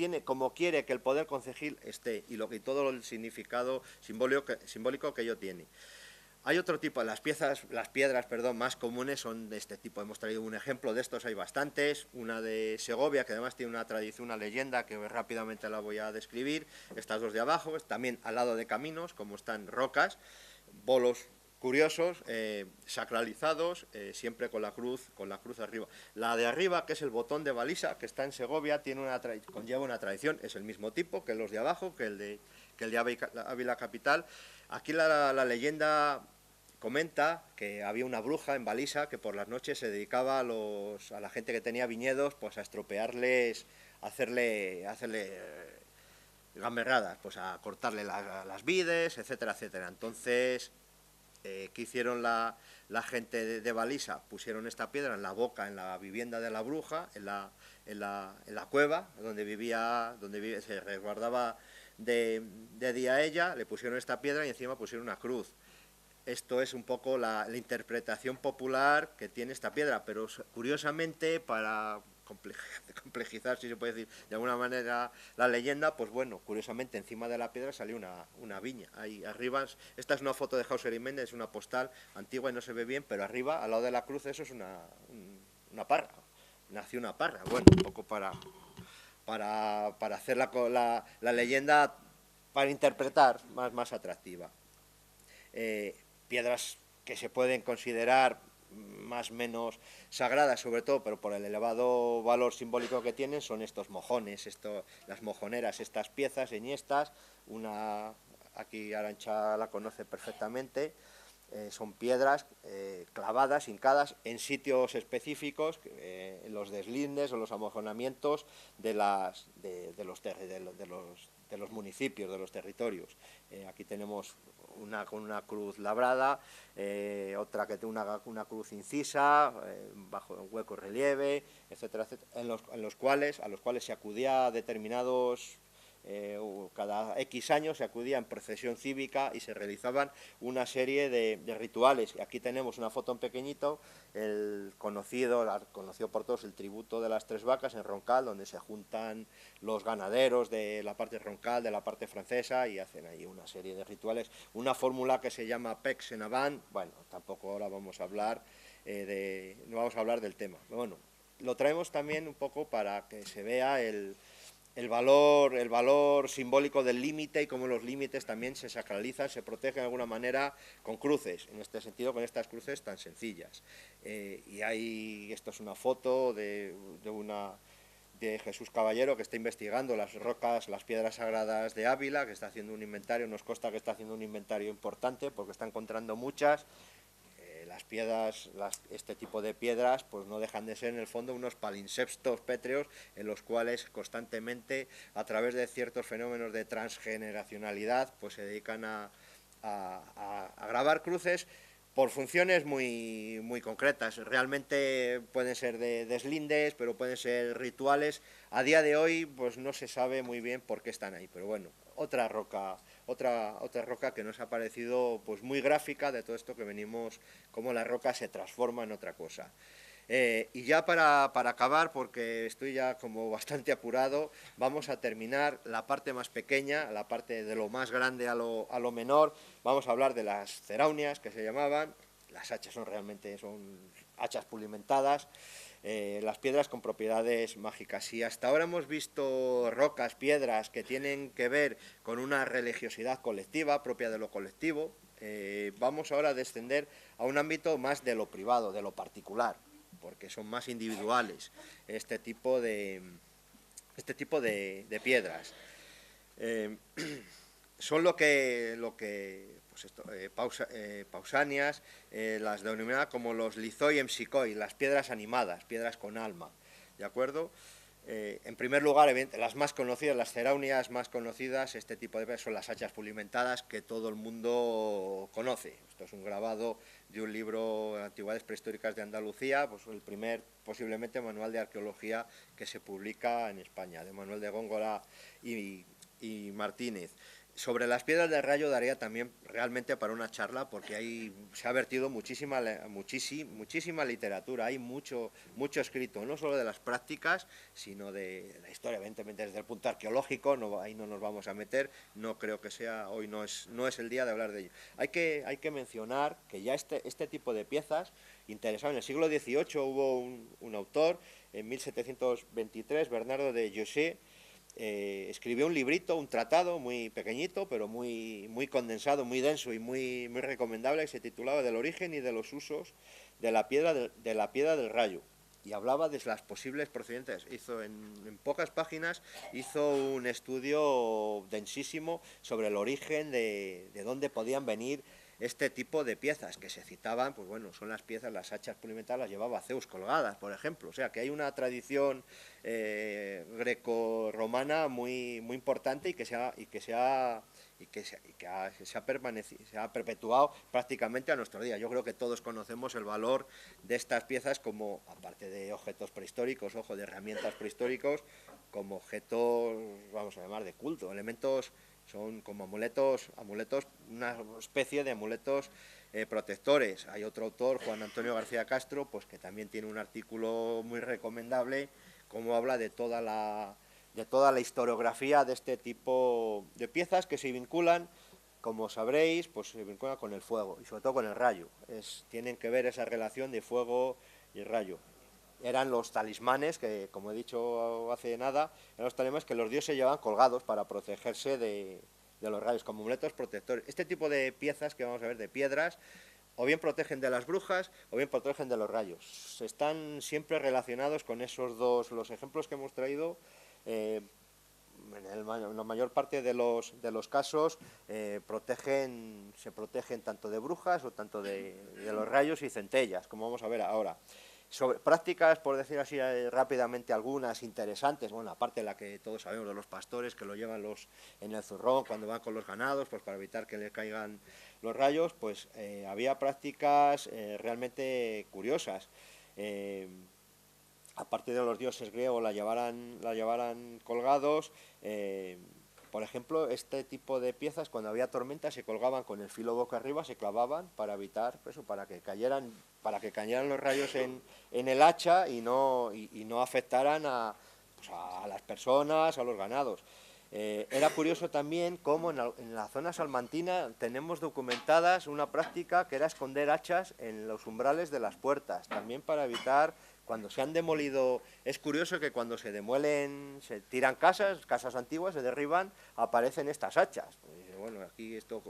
[SPEAKER 2] quiere que el poder concejil esté, y todo el significado simbólico que ello tiene. Hay otro tipo, las piedras más comunes son de este tipo. Hemos traído un ejemplo de estos, hay bastantes. Una de Segovia, que además tiene una tradición, una leyenda, que rápidamente la voy a describir. Estas dos de abajo, también al lado de caminos, como están rocas, bolos curiosos, sacralizados, siempre con la cruz arriba. La de arriba, que es el botón de balisa, que está en Segovia, conlleva una tradición, es el mismo tipo que los de abajo, que el de Ávila capital. Aquí la leyenda comenta que había una bruja en Balisa que por las noches se dedicaba a la gente que tenía viñedos, pues a estropearles, a hacerle gamberradas, pues a cortarle las vides, etcétera, etcétera. Entonces, ¿qué hicieron la gente de Balisa? Pusieron esta piedra en la boca, en la vivienda de la bruja, en la cueva donde se resguardaba de día ella, le pusieron esta piedra y encima pusieron una cruz. Esto es un poco la interpretación popular que tiene esta piedra, pero curiosamente, para complejizar, si se puede decir de alguna manera, la leyenda, pues bueno, curiosamente encima de la piedra salió una viña. Ahí arriba, esta es una foto de Hauser y Méndez, es una postal antigua y no se ve bien, pero arriba, al lado de la cruz, eso es una parra. Nació una parra, bueno, un poco para hacer la leyenda, para interpretar más atractiva. Piedras que se pueden considerar más o menos sagradas, sobre todo, pero por el elevado valor simbólico que tienen, son estos mojones, las mojoneras, estas piezas enhiestas. Una, aquí Arantxa la conoce perfectamente. Son piedras clavadas, hincadas en sitios específicos, en los deslindes o los amojonamientos de los municipios, de los territorios. Aquí tenemos una con una cruz labrada, otra que tiene una cruz incisa, bajo un hueco relieve, etcétera, etcétera, a los cuales se acudía a determinados... cada X años se acudía en procesión cívica y se realizaban una serie de rituales. Aquí tenemos una foto en pequeñito, conocido por todos, el tributo de las tres vacas en Roncal, donde se juntan los ganaderos de la parte Roncal, de la parte francesa, y hacen ahí una serie de rituales. Una fórmula que se llama Pex en Avant. Bueno, tampoco ahora vamos a hablar no vamos a hablar del tema. Pero bueno, lo traemos también un poco para que se vea el valor simbólico del límite y cómo los límites también se sacralizan, se protegen de alguna manera con cruces, en este sentido con estas cruces tan sencillas. Esto es una foto de Jesús Caballero, que está investigando las rocas, las piedras sagradas de Ávila, que está haciendo un inventario. Nos consta que está haciendo un inventario importante porque está encontrando muchas. Las piedras, este tipo de piedras, pues no dejan de ser en el fondo unos palimpsestos pétreos en los cuales constantemente, a través de ciertos fenómenos de transgeneracionalidad, pues se dedican a grabar cruces por funciones muy, muy concretas. Realmente pueden ser de deslindes, pero pueden ser rituales. A día de hoy, pues no se sabe muy bien por qué están ahí, pero bueno, otra roca que nos ha parecido pues muy gráfica de todo esto que venimos, cómo la roca se transforma en otra cosa. Y ya para acabar, porque estoy ya como bastante apurado, vamos a terminar la parte más pequeña, la parte de lo más grande a lo menor. Vamos a hablar de las ceraunias, que se llamaban. Las hachas son hachas pulimentadas. Las piedras con propiedades mágicas. Si hasta ahora hemos visto rocas, piedras que tienen que ver con una religiosidad colectiva, propia de lo colectivo, vamos ahora a descender a un ámbito más de lo privado, de lo particular, porque son más individuales este tipo de piedras. Son lo que pues esto, pausanias, las denominadas como los lithoi en psicoi, las piedras animadas, piedras con alma, ¿de acuerdo? En primer lugar, las más conocidas, las ceraunias más conocidas, este tipo de piedras son las hachas pulimentadas, que todo el mundo conoce. Esto es un grabado de un libro de Antigüedades Prehistóricas de Andalucía, pues el primer, posiblemente, manual de arqueología que se publica en España, de Manuel de Góngora y Martínez. Sobre las piedras del rayo daría también realmente para una charla, porque ahí se ha vertido muchísima literatura, hay mucho escrito, no solo de las prácticas, sino de la historia, evidentemente desde el punto arqueológico, ahí no nos vamos a meter, no creo que sea, hoy no es el día de hablar de ello. Hay que mencionar que ya este tipo de piezas interesaban. En el siglo XVIII hubo un autor, en 1723, Bernardo de José, escribió un librito, un tratado muy pequeñito, pero muy condensado, muy denso y muy recomendable, que se titulaba Del origen y de los usos de la piedra del rayo, y hablaba de las posibles procedentes. Hizo en pocas páginas, hizo un estudio densísimo sobre el origen de dónde podían venir este tipo de piezas que se citaban. Pues bueno, son las piezas, las hachas pulimentadas las llevaba Zeus colgadas, por ejemplo. O sea, que hay una tradición greco-romana muy importante y que se ha perpetuado prácticamente a nuestro día. Yo creo que todos conocemos el valor de estas piezas como, aparte de objetos prehistóricos, de herramientas prehistóricos, como objetos, vamos a llamar, de culto, elementos. Son como amuletos, una especie de amuletos protectores. Hay otro autor, Juan Antonio García Castro, pues que también tiene un artículo muy recomendable, como habla de toda la historiografía de este tipo de piezas que se vinculan, como sabréis, pues se vinculan con el fuego y sobre todo con el rayo. Tienen que ver esa relación de fuego y rayo. Eran los talismanes que, como he dicho hace nada, eran los talismanes que los dioses llevaban colgados para protegerse de los rayos, como amuletos protectores. Este tipo de piezas que vamos a ver, de piedras, o bien protegen de las brujas o bien protegen de los rayos. Están siempre relacionados con esos dos. Los ejemplos que hemos traído, en la mayor parte de los casos, se protegen tanto de brujas o tanto de los rayos y centellas, como vamos a ver ahora. Sobre prácticas, por decir así rápidamente, algunas interesantes, bueno, aparte de la que todos sabemos de los pastores que lo llevan en el zurrón cuando van con los ganados, pues para evitar que le caigan los rayos, pues había prácticas realmente curiosas. Aparte de los dioses griegos la llevaran colgados, por ejemplo, este tipo de piezas, cuando había tormenta, se colgaban con el filo boca arriba, se clavaban para evitar, pues, para que cayeran los rayos en el hacha y no afectaran pues, a las personas, a los ganados. Era curioso también cómo en la zona salmantina tenemos documentadas una práctica que era esconder hachas en los umbrales de las puertas, también para evitar, cuando se han demolido, es curioso que cuando se demuelen, se tiran casas antiguas, se derriban, aparecen estas hachas. Bueno, aquí esto,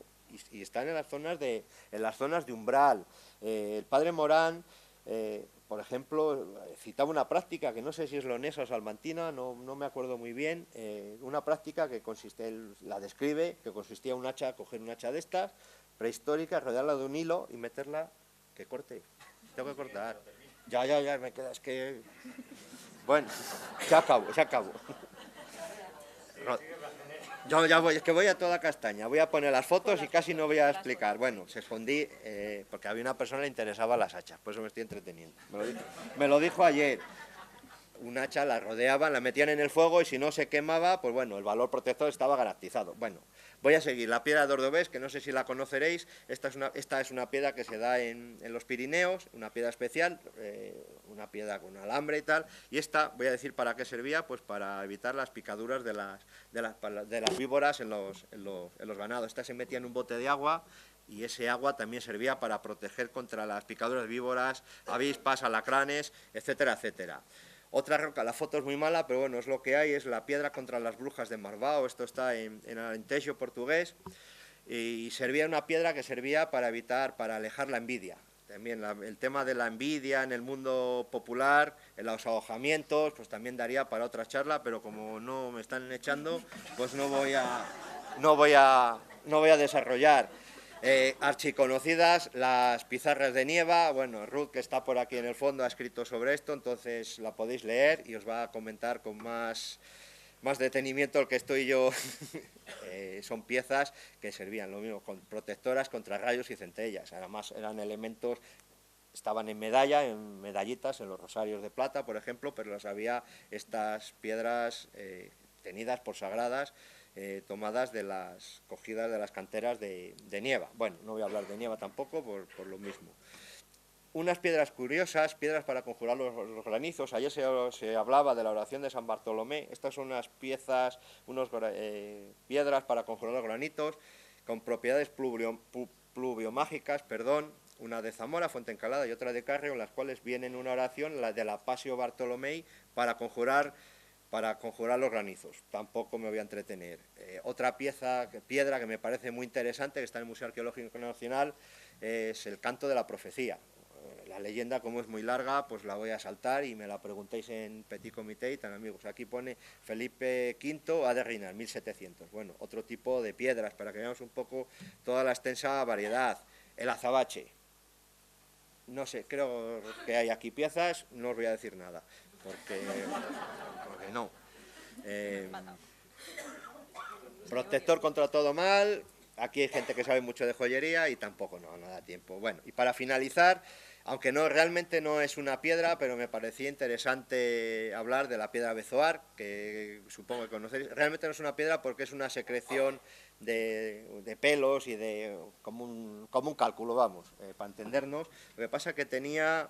[SPEAKER 2] y están en las zonas de umbral. El padre Morán, por ejemplo, citaba una práctica que no sé si es leonesa o salmantina, no me acuerdo muy bien, una práctica que la describe, que consistía en coger un hacha de estas, prehistórica, rodearla de un hilo y meterla, que corte, tengo que cortar. Ya, me queda, es que... Bueno, se acabó. No, ya voy, es que voy a toda castaña, voy a poner las fotos y casi no voy a explicar. Bueno, se escondí porque había una persona que le interesaba las hachas, por eso me estoy entreteniendo. Me lo dijo ayer. Un hacha la rodeaban, la metían en el fuego y si no se quemaba, pues bueno, el valor protector estaba garantizado. Bueno, voy a seguir. La piedra de Ordovés, que no sé si la conoceréis, esta es una piedra que se da en los Pirineos, una piedra especial, una piedra con alambre y tal, y esta, voy a decir para qué servía, pues para evitar las picaduras de las víboras en los ganados. Esta se metía en un bote de agua, y ese agua también servía para proteger contra las picaduras de víboras, avispas, alacranes, etcétera, etcétera. Otra roca, la foto es muy mala, pero bueno, es lo que hay, es la piedra contra las brujas de Marvao, esto está en Alentejo portugués, y una piedra que servía para alejar la envidia. También el tema de la envidia en el mundo popular, en los alojamientos, pues también daría para otra charla, pero como no me están echando, pues no voy a desarrollar. Archiconocidas, las pizarras de Nieva. Bueno, Ruth, que está por aquí en el fondo, ha escrito sobre esto, entonces la podéis leer y os va a comentar con más detenimiento el que estoy yo. Son piezas que servían lo mismo, con protectoras contra rayos y centellas. Además eran elementos, estaban en medallitas, en los rosarios de plata, por ejemplo, pero había estas piedras tenidas por sagradas, tomadas cogidas de las canteras de Nieva. Bueno, no voy a hablar de Nieva tampoco por lo mismo. Unas piedras curiosas, piedras para conjurar los granizos. Ayer se hablaba de la oración de San Bartolomé. Estas son unas piedras para conjurar los granitos, con propiedades pluviomágicas, una de Zamora, Fuentencalada, y otra de Carrio, en las cuales vienen una oración, la de la Pasio Bartolomei, para conjurar los granizos. Tampoco me voy a entretener. Otra piedra que me parece muy interesante, que está en el Museo Arqueológico Nacional, es el canto de la profecía. La leyenda, como es muy larga, pues la voy a saltar y me la preguntéis en Petit Comité y tan amigos. Aquí pone Felipe V ha de reinar, 1700. Bueno, otro tipo de piedras, para que veamos un poco toda la extensa variedad. El azabache. No sé, creo que hay aquí piezas, no os voy a decir nada, porque no. Protector contra todo mal. Aquí hay gente que sabe mucho de joyería y tampoco no da tiempo. Bueno, y para finalizar, aunque realmente no es una piedra, pero me parecía interesante hablar de la piedra bezoar, que supongo que conocéis. Realmente no es una piedra porque es una secreción de pelos y como un cálculo, vamos, para entendernos. Lo que pasa es que tenía...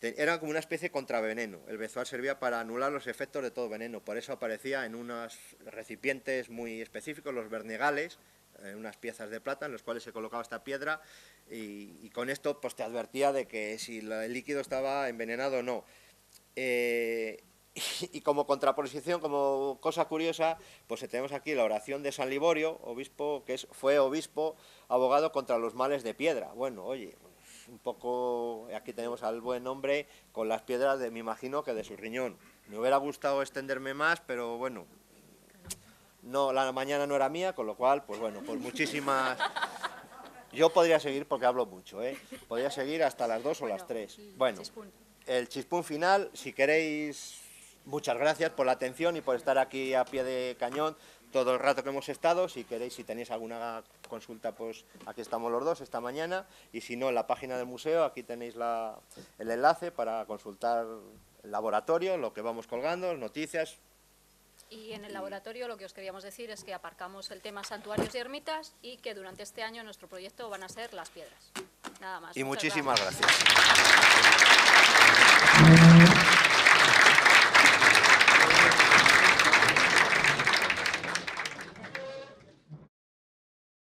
[SPEAKER 2] era como una especie de contraveneno. El bezoar servía para anular los efectos de todo veneno, por eso aparecía en unos recipientes muy específicos, los vernegales, unas piezas de plata en los cuales se colocaba esta piedra, y con esto pues te advertía de que si el líquido estaba envenenado o no. Y como contraposición, como cosa curiosa, pues tenemos aquí la oración de San Liborio, obispo, fue obispo, abogado contra los males de piedra. Bueno, oye, pues un poco, aquí tenemos al buen hombre con las piedras, me imagino que de su riñón. Me hubiera gustado extenderme más, pero bueno, no, la mañana no era mía, con lo cual, pues bueno, pues muchísimas... Yo podría seguir porque hablo mucho, ¿eh? Podría seguir hasta las 2 o las 3. Bueno, el chispún final, si queréis... Muchas gracias por la atención y por estar aquí a pie de cañón todo el rato que hemos estado. Si queréis, si tenéis alguna consulta, pues aquí estamos los dos esta mañana. Y si no, en la página del museo, aquí tenéis el enlace para consultar el laboratorio, lo que vamos colgando, noticias.
[SPEAKER 3] Y en el laboratorio lo que os queríamos decir es que aparcamos el tema santuarios y ermitas y que durante este año nuestro proyecto van a ser las piedras. Nada más.
[SPEAKER 2] Y
[SPEAKER 3] Muchas
[SPEAKER 2] muchísimas
[SPEAKER 3] gracias.
[SPEAKER 2] gracias.